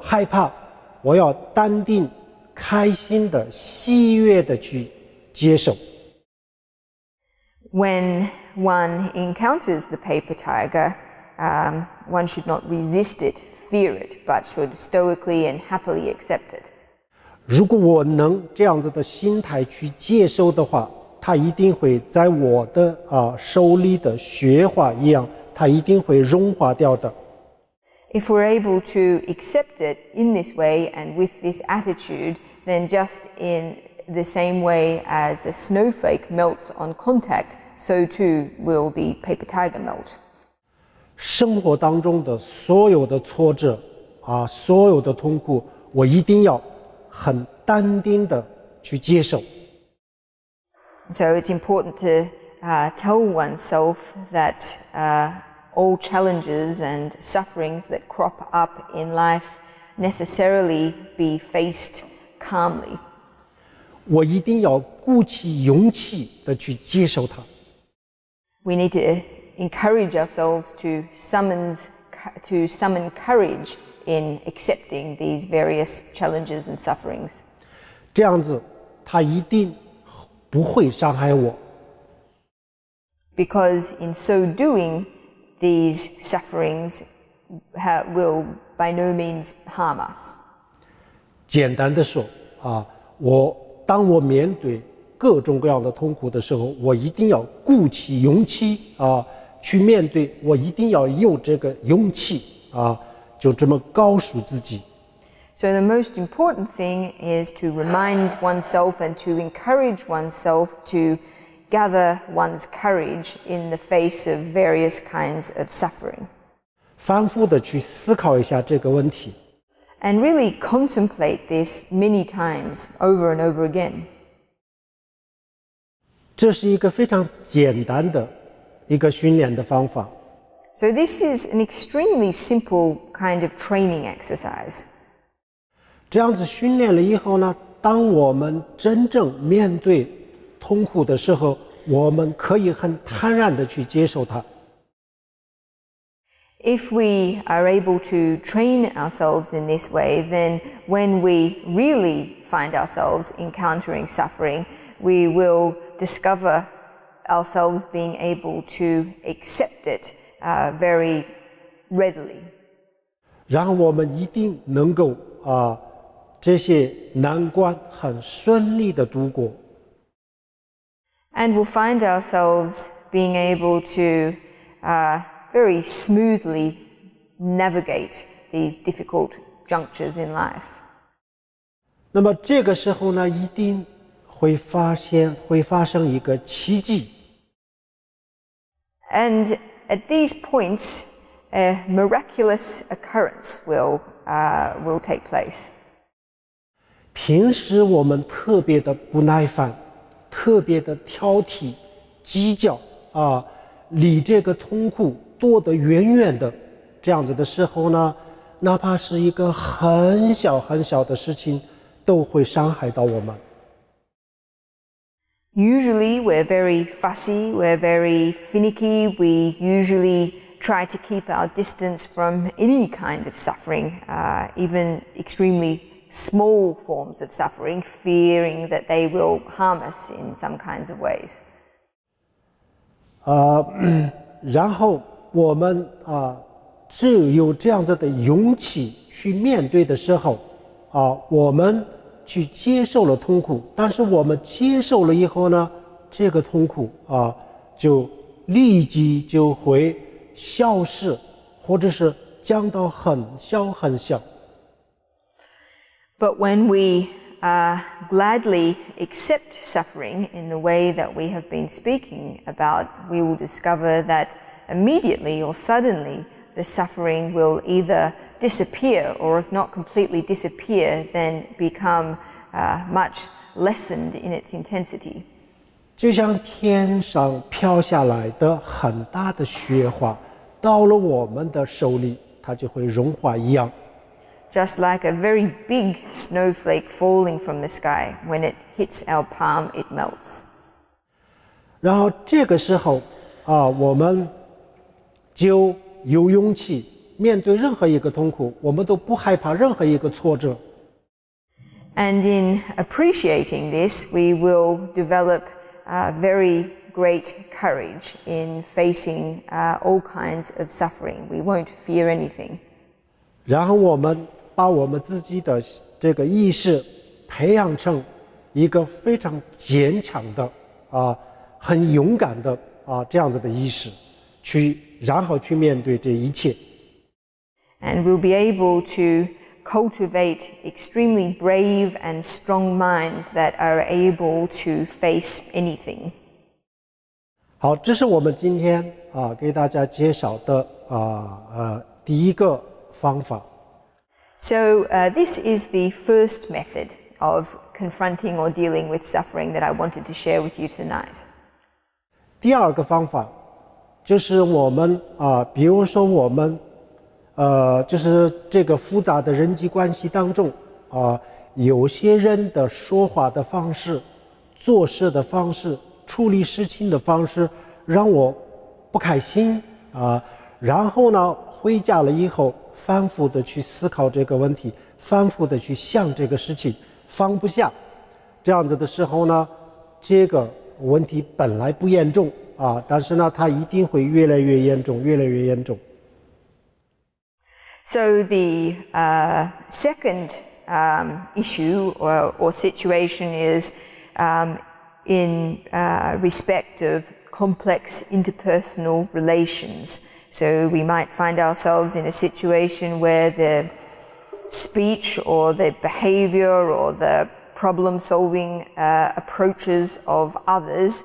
害怕，我要淡定、开心的、喜悦的去接受。When one encounters the paper tiger, one should not resist it, fear it, but should stoically and happily accept it. 如果我能这样子的心态去接受的话，它一定会在我的手里的雪花一样，它一定会融化掉的。If we're able to accept it in this way and with this attitude, then just in the same way as a snowflake melts on contact, so too will the paper tiger melt. 生活当中的所有的挫折所有的痛苦，我一定要很淡定的去接受。So it's important to tell oneself that all challenges and sufferings that crop up in life necessarily be faced calmly. 我一定要鼓起勇气的去接受它。We need to encourage ourselves to summon courage in accepting these various challenges and sufferings. 这样子，它一定不会伤害我。because in so doing, these sufferings will by no means harm us. 简单的说当我面对各种各样的痛苦的时候，我一定要鼓起勇气去面对，我一定要用这个勇气就这么告诉自己。So the most important thing is to remind oneself and to encourage oneself to gather one's courage in the face of various kinds of suffering. 反复的去思考一下这个问题。And really contemplate this many times over and over again. 这是一个非常简单的一个训练的方法。So this is an extremely simple kind of training exercise. 这样子训练了以后呢，当我们真正面对痛苦的时候，我们可以很坦然的去接受它。If we are able to train ourselves in this way, then when we really find ourselves encountering suffering, we will discover ourselves being able to accept it very readily. 然后我们一定能够这些难关很顺利的度过。And we'll find ourselves being able to very smoothly navigate these difficult junctures in life. 那么这个时候呢，一定会发生一个奇迹。And at these points, a miraculous occurrence will take place. 平时我们特别的不耐烦，特别的挑剔、计较离这个痛苦躲得远远的，这样子的时候呢，哪怕是一个很小很小的事情，都会伤害到我们。Usually we're very fussy, we're very finicky, we usually try to keep our distance from any kind of suffering, even extremely small forms of suffering, fearing that they will harm us in some kinds of ways. 然后我们只有这样子的勇气去面对的时候我们去接受了痛苦，但是我们接受了以后呢，这个痛苦就立即就会消失，或者是降到很小很小。But when we gladly accept suffering in the way that we have been speaking about, we will discover that immediately or suddenly the suffering will either disappear, or if not completely disappear, then become much lessened in its intensity. 就像天上飘下来的很大的雪花，到了我们的手里，它就会融化一样。Just like a very big snowflake falling from the sky, when it hits our palm, it melts. 然后这个时候我们就有勇气面对任何一个痛苦，我们都不害怕任何一个挫折。And in appreciating this, we will develop very great courage in facing all kinds of suffering. We won't fear anything. 然后我们把我们自己的这个意识培养成一个非常坚强的很勇敢的这样子的意识，然后去面对这一切。And we'll be able to cultivate extremely brave and strong minds that are able to face anything. 好，这是我们今天给大家介绍的第一个方法。So this is the first method of confronting or dealing with suffering that I wanted to share with you tonight. 第二个方法就是我们比如说我们就是这个复杂的人际关系当中有些人的说话的方式、做事的方式、处理事情的方式让我不开心然后呢回家了以后反复的去思考这个问题，反复的去想这个事情，放不下。这样子的时候呢，这个问题本来不严重但是呢，它一定会越来越严重，越来越严重。So the second issue or situation is in respect of complex interpersonal relations. So we might find ourselves in a situation where the speech or the behavior or the problem-solving approaches of others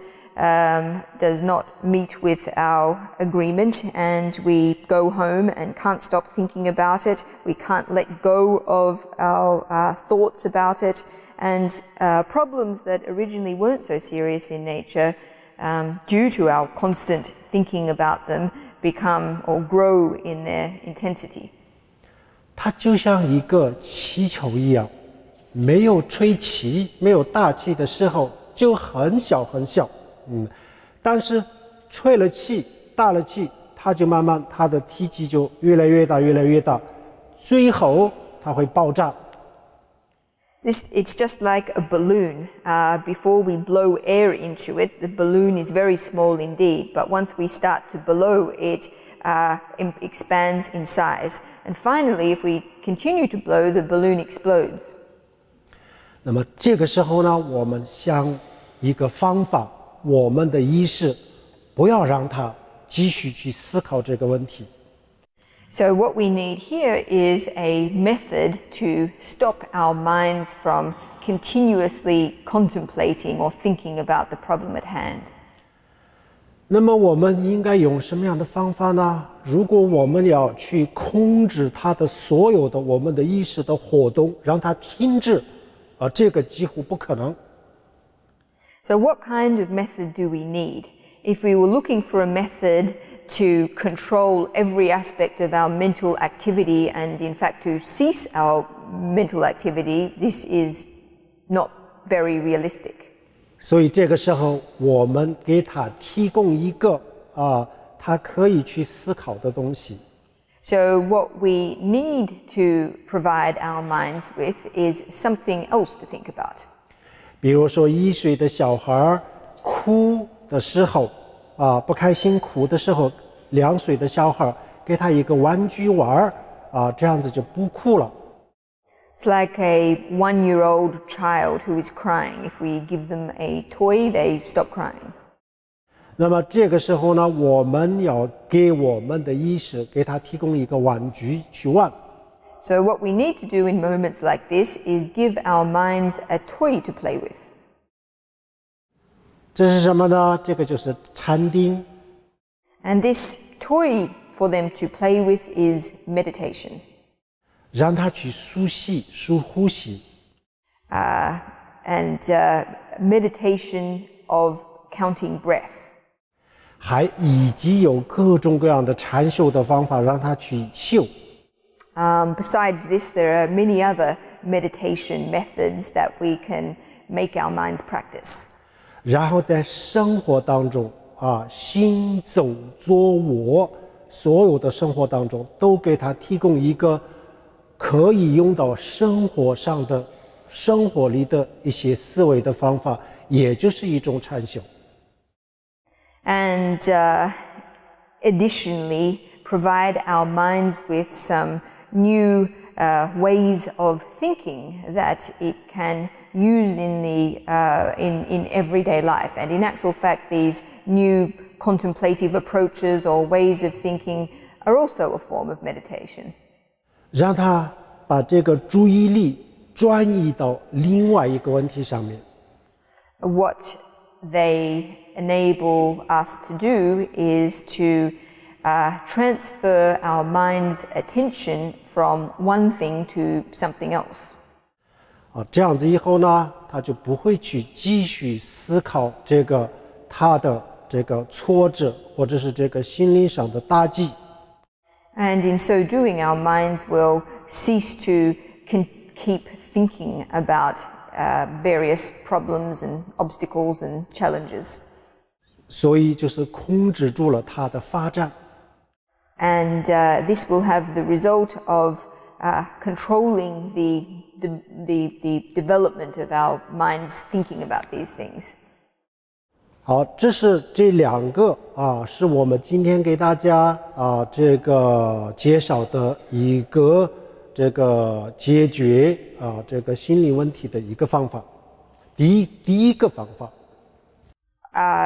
does not meet with our agreement, and we go home and can't stop thinking about it. We can't let go of our thoughts about it, and problems that originally weren't so serious in nature, due to our constant thinking about them, become or grow in their intensity. 它就像一个气球一样，没有吹气、没有大气的时候就很小很小。但是吹了气、大了气，它就慢慢它的体积就越来越大、越来越大，最后它会爆炸。It's just like a balloon. Before we blow air into it, the balloon is very small indeed. But once we start to blow, it expands in size. And finally, if we continue to blow, the balloon explodes. 那么这个时候呢，我们想一个方法。我们的意识不要让它继续去思考这个问题。So what we need here is a method to stop our minds from continuously contemplating or thinking about the problem at hand. 那么我们应该用什么样的方法呢？如果我们要去控制它的所有的我们的意识的活动，让它停止，这个几乎不可能。So what kind of method do we need? If we were looking for a method to control every aspect of our mental activity and in fact to cease our mental activity, this is not very realistic. 所以这个时候我们给他提供一个他可以去思考的东西。So what we need to provide our minds with is something else to think about. 比如说1岁的小孩哭的时候不开心哭的时候，2岁的小孩给他一个玩具玩这样子就不哭了。It's like a 1-year-old child who is crying. If we give them a toy, they stop crying. 那么这个时候呢，我们要给我们的意识给他提供一个玩具去玩。So what we need to do in moments like this is give our minds a toy to play with. 这是什么呢？这个就是禅定。And this toy for them to play with is meditation. 让他去数息、数呼吸。And meditation of counting breath. 还以及有各种各样的禅修的方法让他去修。Besides this, there are many other meditation methods that we can make our minds practice. 然后在生活当中行走坐卧所有的生活当中都给他提供一个可以用到生活上的生活里的一些思维的方法，也就是一种禅修。And additionally, provide our minds with some new ways of thinking that it can use in everyday life. And in actual fact, these new contemplative approaches or ways of thinking are also a form of meditation. 让他把这个注意力转移到另外一个问题上面。What they enable us to do is to transfer our mind's attention from one thing to something else. 这样子以后呢，他就不会去继续思考他的这个挫折或者是这个心灵上的打击。And in so doing, our minds will cease to keep thinking about various problems and obstacles and challenges. 所以就是控制住了它的发展。And this will have the result of controlling the development of our minds thinking about these things. 好，这是这两个是我们今天给大家这个介绍的一个这个解决这个心理问题的一个方法。第一个方法。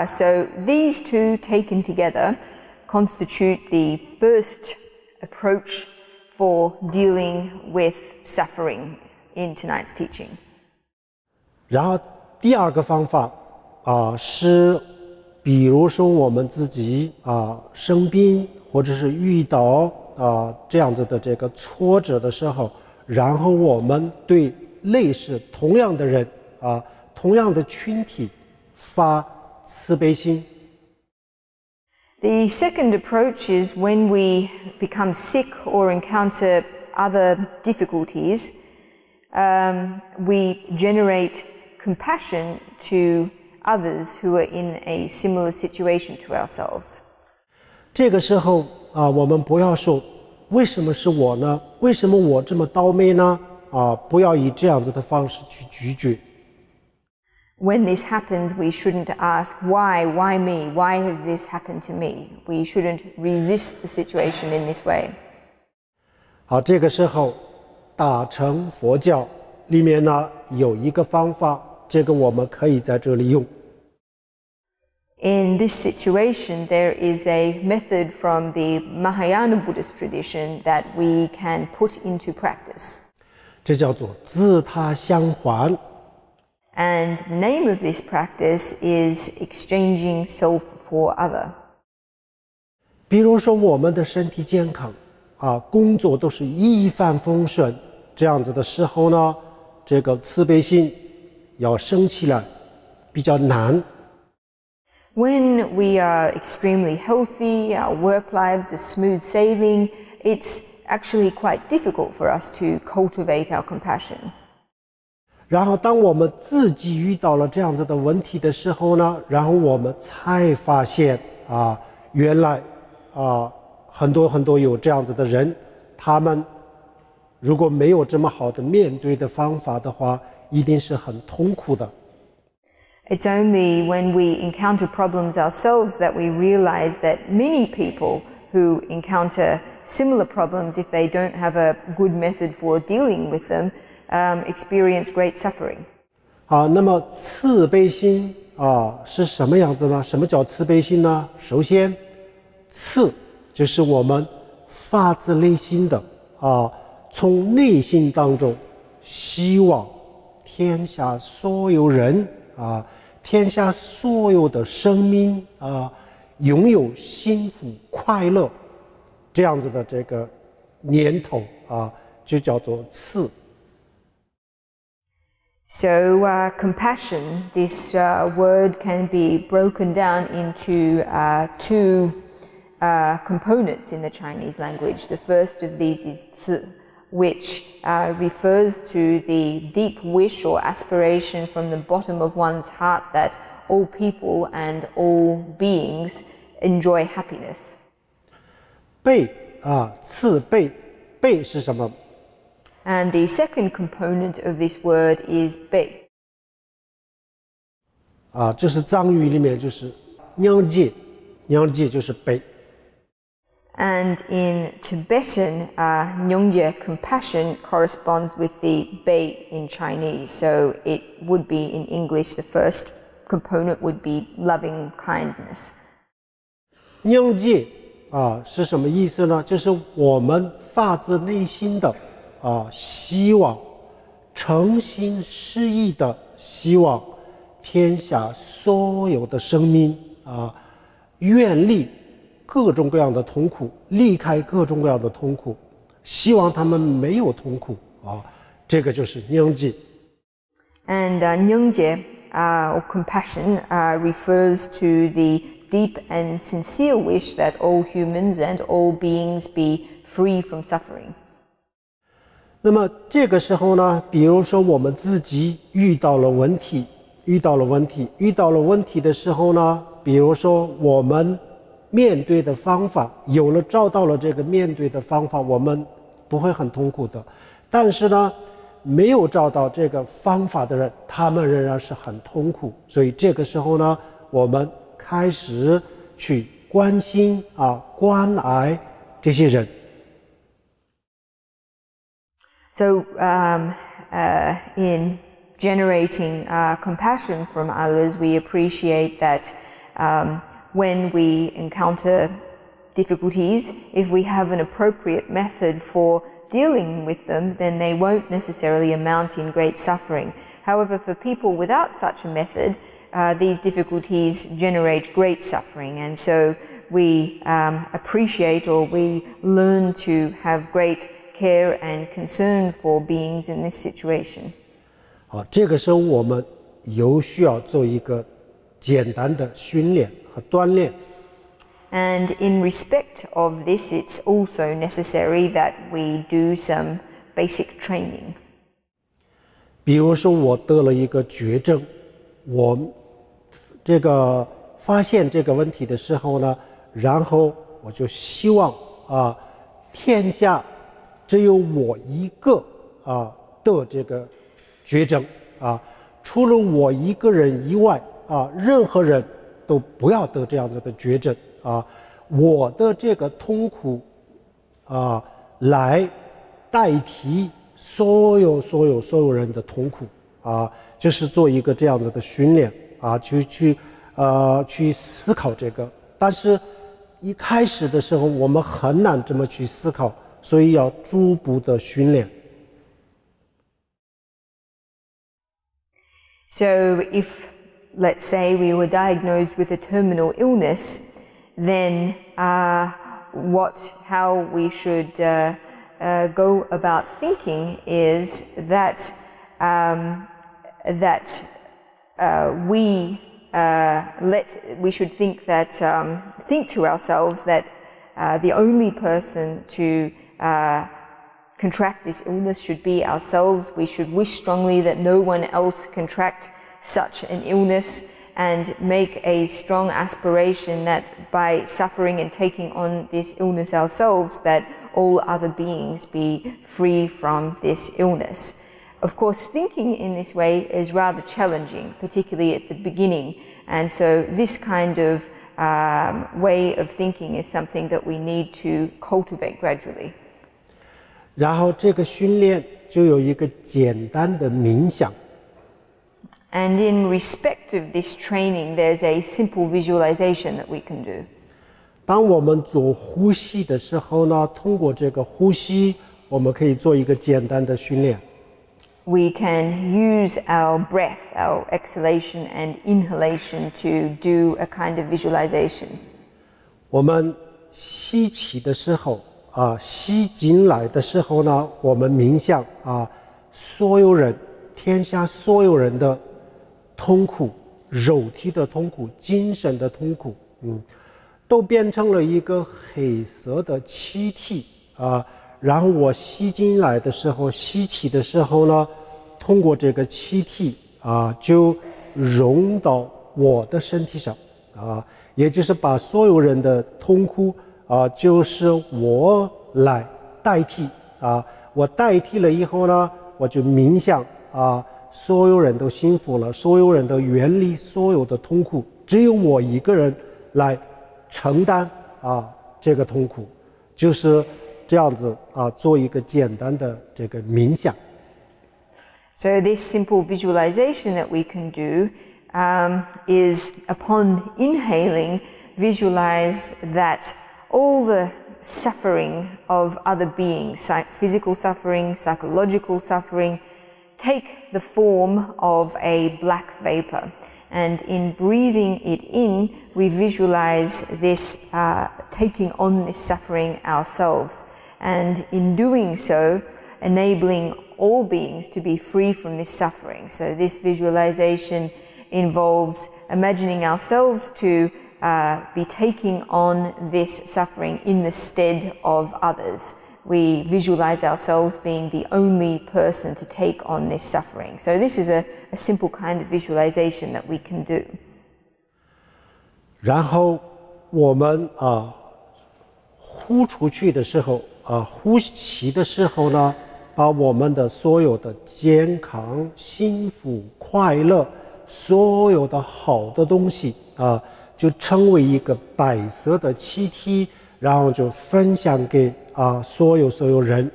So these two taken together constitute the first approach for dealing with suffering in tonight's teaching. 然后第二个方法是比如说我们自己生病或者是遇到这样子的这个挫折的时候，然后我们对类似同样的人同样的群体发慈悲心。The second approach is when we become sick or encounter other difficulties, we generate compassion to others who are in a similar situation to ourselves. 这个时候我们不要说为什么是我呢？为什么我这么倒霉呢？不要以这样子的方式去拒绝。When this happens, we shouldn't ask, why me? Why has this happened to me? We shouldn't resist the situation in this way. 好，这个时候大乘佛教里面呢有一个方法，这个我们可以在这里用。In this situation, there is a method from the Mahayana Buddhist tradition that we can put into practice. 这叫做自他相还。And the name of this practice is exchanging self for other. 比如说我们的身体健康工作都是一帆风顺，这样子的时候呢，这个慈悲心要升起来比较难。When we are extremely healthy, our work lives are smooth sailing, it's actually quite difficult for us to cultivate our compassion. 然后当我们自己遇到了这样子的问题的时候呢，然后我们才发现原来很多有这样子的人，他们如果没有这么好的面对的方法的话，一定是很痛苦的。It's only when we encounter problems ourselves that we realize that many people who encounter similar problems, if they don't have a good method for dealing with them, experience great suffering. 那么慈悲心是什么样子呢？什么叫慈悲心呢？首先，慈就是我们发自内心的从内心当中希望天下所有人天下所有的生命拥有幸福快乐这样子的这个念头就叫做慈。So compassion, this word can be broken down into two components in the Chinese language. The first of these is 慈, which refers to the deep wish or aspiration from the bottom of one's heart that all people and all beings enjoy happiness. 悲慈悲是什么？ And the second component of this word is 悲。这是藏语里面就是娘戒就是悲。And in Tibetan, Nyongje, compassion, corresponds with the bei in Chinese. So it would be in English, the first component would be loving kindness. 娘戒是什么意思呢？就是我们发自内心的希望，诚心实意的希望天下所有的生命远离各种各样的痛苦，离开各种各样的痛苦，希望他们没有痛苦这个就是娘戒。And Nyongje, or compassion, refers to the deep and sincere wish that all humans and all beings be free from suffering. 那么这个时候呢，比如说我们自己遇到了问题的时候呢，比如说我们面对的方法找到了这个面对的方法，我们不会很痛苦的。但是呢，没有找到这个方法的人，他们仍然是很痛苦。所以这个时候呢，我们开始去关心关爱这些人。So, in generating compassion from others, we appreciate that when we encounter difficulties, if we have an appropriate method for dealing with them, then they won't necessarily amount in great suffering. However, for people without such a method, these difficulties generate great suffering, and so we appreciate or we learn to have great care and concern for beings in this situation. 好，这个时候我们有需要做一个简单的训练和锻炼。And in respect of this, it's also necessary that we do some basic training. 比如说，我得了一个绝症，我这个发现这个问题的时候呢，然后我就希望天下只有我一个得这个绝症除了我一个人以外任何人都不要得这样子的绝症我的这个痛苦来代替所有人的痛苦就是做一个这样子的训练去思考这个，但是一开始的时候我们很难这么去思考，所以要逐步的训练。So if, let's say, we were diagnosed with a terminal illness, then how we should go about thinking is that we should think to ourselves that the only person to contract this illness should be ourselves. We should wish strongly that no one else contract such an illness, and make a strong aspiration that by suffering and taking on this illness ourselves, that all other beings be free from this illness. Of course, thinking in this way is rather challenging, particularly at the beginning, and so this kind of way of thinking is something that we need to cultivate gradually. 然后这个训练就有一个简单的冥想。And in respect of this training, there's a simple visualization that we can do. 当我们做呼吸的时候呢，通过这个呼吸，我们可以做一个简单的训练。We can use our breath, our exhalation and inhalation to do a kind of visualization. 我们吸气的时候吸进来的时候呢，我们冥想所有人，天下所有人的痛苦，肉体的痛苦，精神的痛苦，都变成了一个黑色的气体然后我吸进来的时候，吸气的时候呢，通过这个气体就融到我的身体上也就是把所有人的痛苦就是我来代替我代替了以后呢，我就冥想所有人都幸福了，所有人都远离所有的痛苦，只有我一个人来承担这个痛苦，就是这样子做一个简单的这个冥想。So this simple visualization that we can do is, upon inhaling, visualize that all the suffering of other beings, physical suffering, psychological suffering, take the form of a black vapor. And in breathing it in, we visualize this taking on this suffering ourselves. And in doing so, enabling all beings to be free from this suffering. So this visualization involves imagining ourselves to be taking on this suffering in the stead of others. We visualize ourselves being the only person to take on this suffering. So this is a simple kind of visualization that we can do. 然后我们呼出去的时候呼气的时候呢，把我们的所有的健康、幸福、快乐，所有的好的东西就成为一个白色的气体，然后就分享给所有人，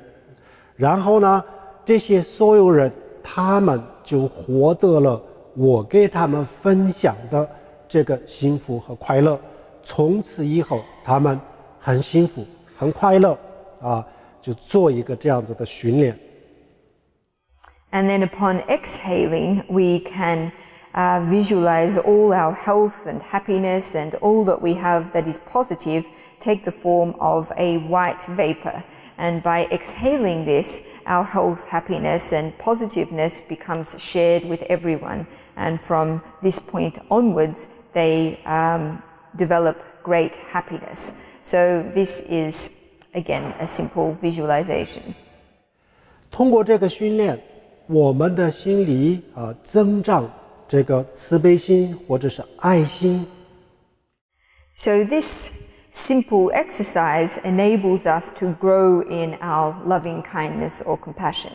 然后呢，这些所有人他们就获得了我给他们分享的这个幸福和快乐，从此以后他们很幸福很快乐就做一个这样子的训练。And then upon exhaling, we can visualize all our health and happiness and all that we have that is positive take the form of a white vapor. And by exhaling this, our health, happiness and positiveness becomes shared with everyone. And from this point onwards, they develop great happiness. So this is, again, a simple visualization. 通过这个训练，我们的心里增长这个慈悲心或者是爱心。So this simple exercise enables us to grow in our loving kindness or compassion.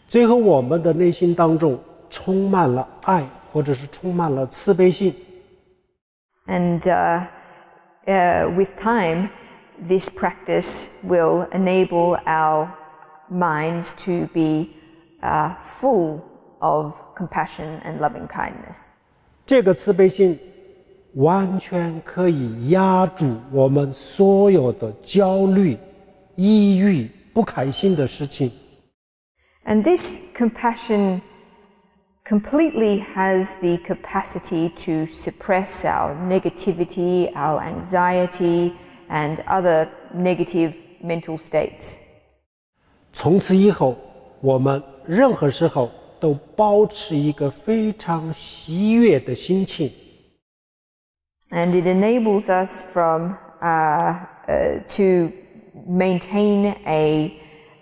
最后，我们的内心当中充满了爱，或者是充满了慈悲心。And with time, this practice will enable our minds to be full of compassion and loving kindness. 这个慈悲心完全可以压住我们所有的焦虑、抑郁、不开心的事情。And this compassion completely has the capacity to suppress our negativity, our anxiety, and other negative mental states. 从此以后，我们任何时候都保持一个非常喜悦的心情。And it enables us to maintain a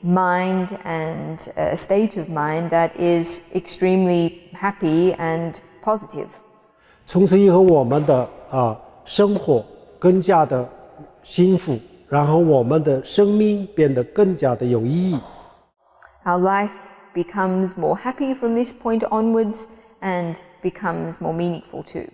mind and a state of mind that is extremely happy and positive. 从此以后，我们的生活更加的幸福，然后我们的生命变得更加的有意义。Our life becomes more happy from this point onwards and becomes more meaningful too.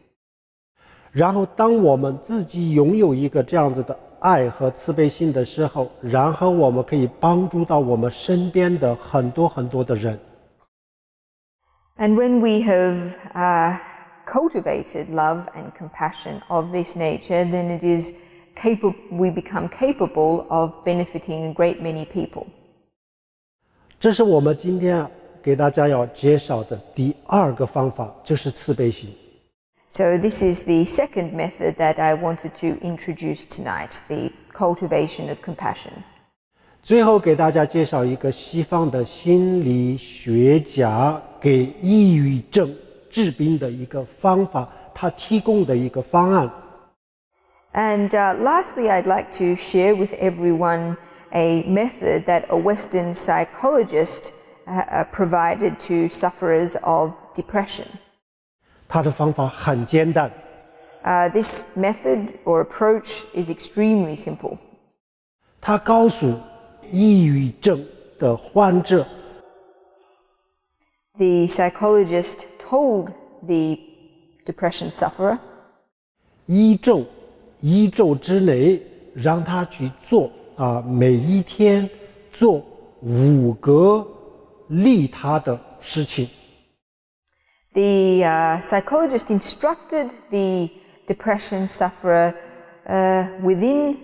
然后，当我们自己拥有一个这样子的爱和慈悲心的时候，然后我们可以帮助到我们身边的很多的人。And when we have cultivated love and compassion of this nature, then we become capable of benefiting a great many people. 这是我们今天给大家要介绍的第二个方法，就是慈悲心。So this is the second method that I wanted to introduce tonight, the cultivation of compassion. 最后给大家介绍一个西方的心理学家给抑郁症治病的一个方法，他提供的一个方案。And lastly, I'd like to share with everyone a method that a Western psychologist provided to sufferers of depression. 他的方法很简单。This method or approach is extremely simple. 他告诉抑郁症的患者 The psychologist told the depression sufferer 一周之内让他去做每一天做5个利他的事情。The psychologist instructed the depression sufferer within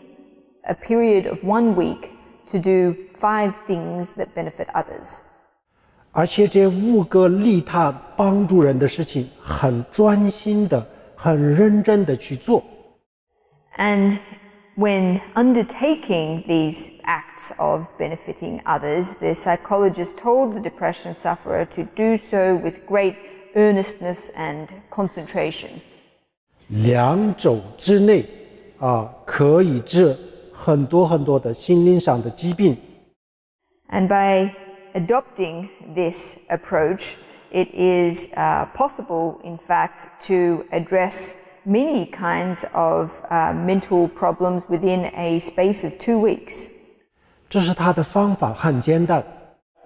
a period of 1 week to do 5 things that benefit others. 而且这5个利他帮助人的事情很专心的、很认真的去做。And when undertaking these acts of benefiting others, the psychologist told the depression sufferer to do so with great earnestness and concentration. 2周之内可以治很多的心灵上的疾病。And by adopting this approach, it is possible, in fact, to address many kinds of mental problems within a space of 2 weeks. 这是他的方法，很简单。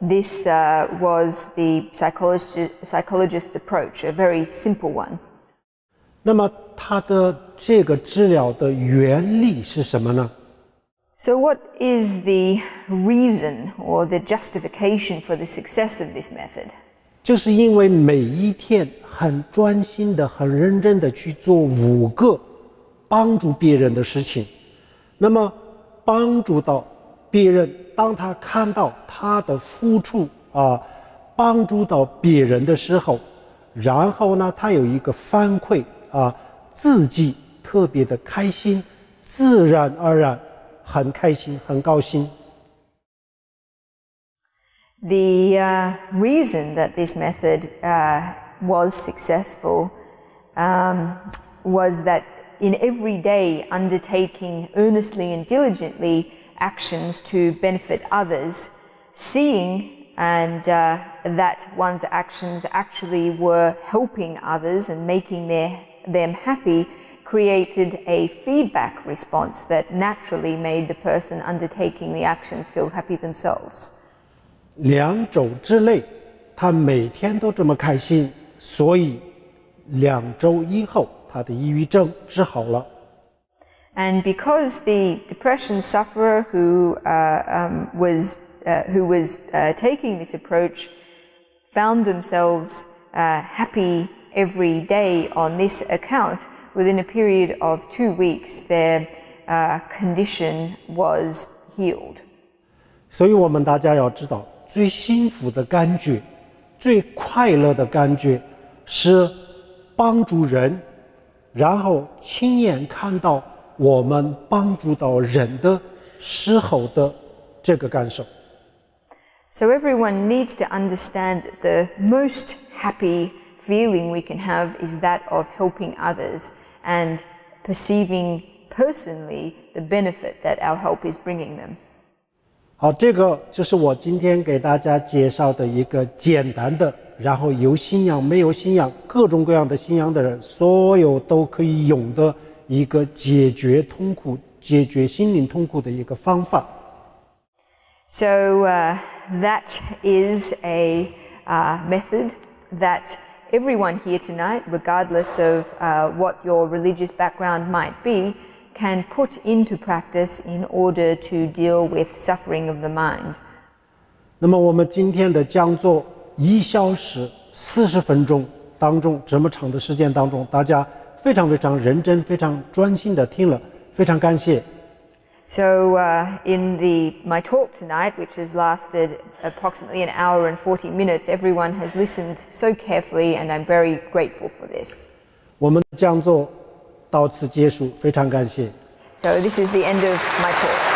This was the psychologist's approach, a very simple one. 那么它的这个治疗的原理是什么呢？ So what is the reason or the justification for the success of this method? 就是因为每一天很专心的、很认真的去做5个帮助别人的事情，那么帮助到别人，当他看到他的付出帮助到别人的时候，然后呢，他有一个反馈自己特别的开心，自然而然很开心、很高兴。The reason that this method was successful was that in every day undertaking earnestly and diligently actions to benefit others, seeing and that one's actions actually were helping others and making them happy created a feedback response that naturally made the person undertaking the actions feel happy themselves. 2周之内，他每天都这么开心，所以2周以后，他的抑郁症治好了。And because the depression sufferer who was taking this approach found themselves happy every day on this account, within a period of 2 weeks, their condition was healed. 所以我们大家要知道，最幸福的感觉、最快乐的感觉是帮助人，然后亲眼看到我们帮助到人的时候的这个感受。So everyone needs to understand that the most happy feeling we can have is that of helping others and perceiving personally the benefit that our help is bringing them. 好，这个就是我今天给大家介绍的一个简单的，然后有信仰没有信仰，各种各样的信仰的人，所有都可以用的一个解决痛苦、解决心灵痛苦的一个方法。So that is a method that everyone here tonight, regardless of what your religious background might be, can put into practice in order to deal with suffering of the mind. 那么我们今天的讲座1小时40分钟当中，这么长的时间当中，大家非常非常认真、非常专心的听了，非常感谢。So in my talk tonight, which has lasted approximately an hour and 40 minutes, everyone has listened so carefully, and I'm very grateful for this. 我们的讲座到此结束，非常感谢。So this is the end of my talk.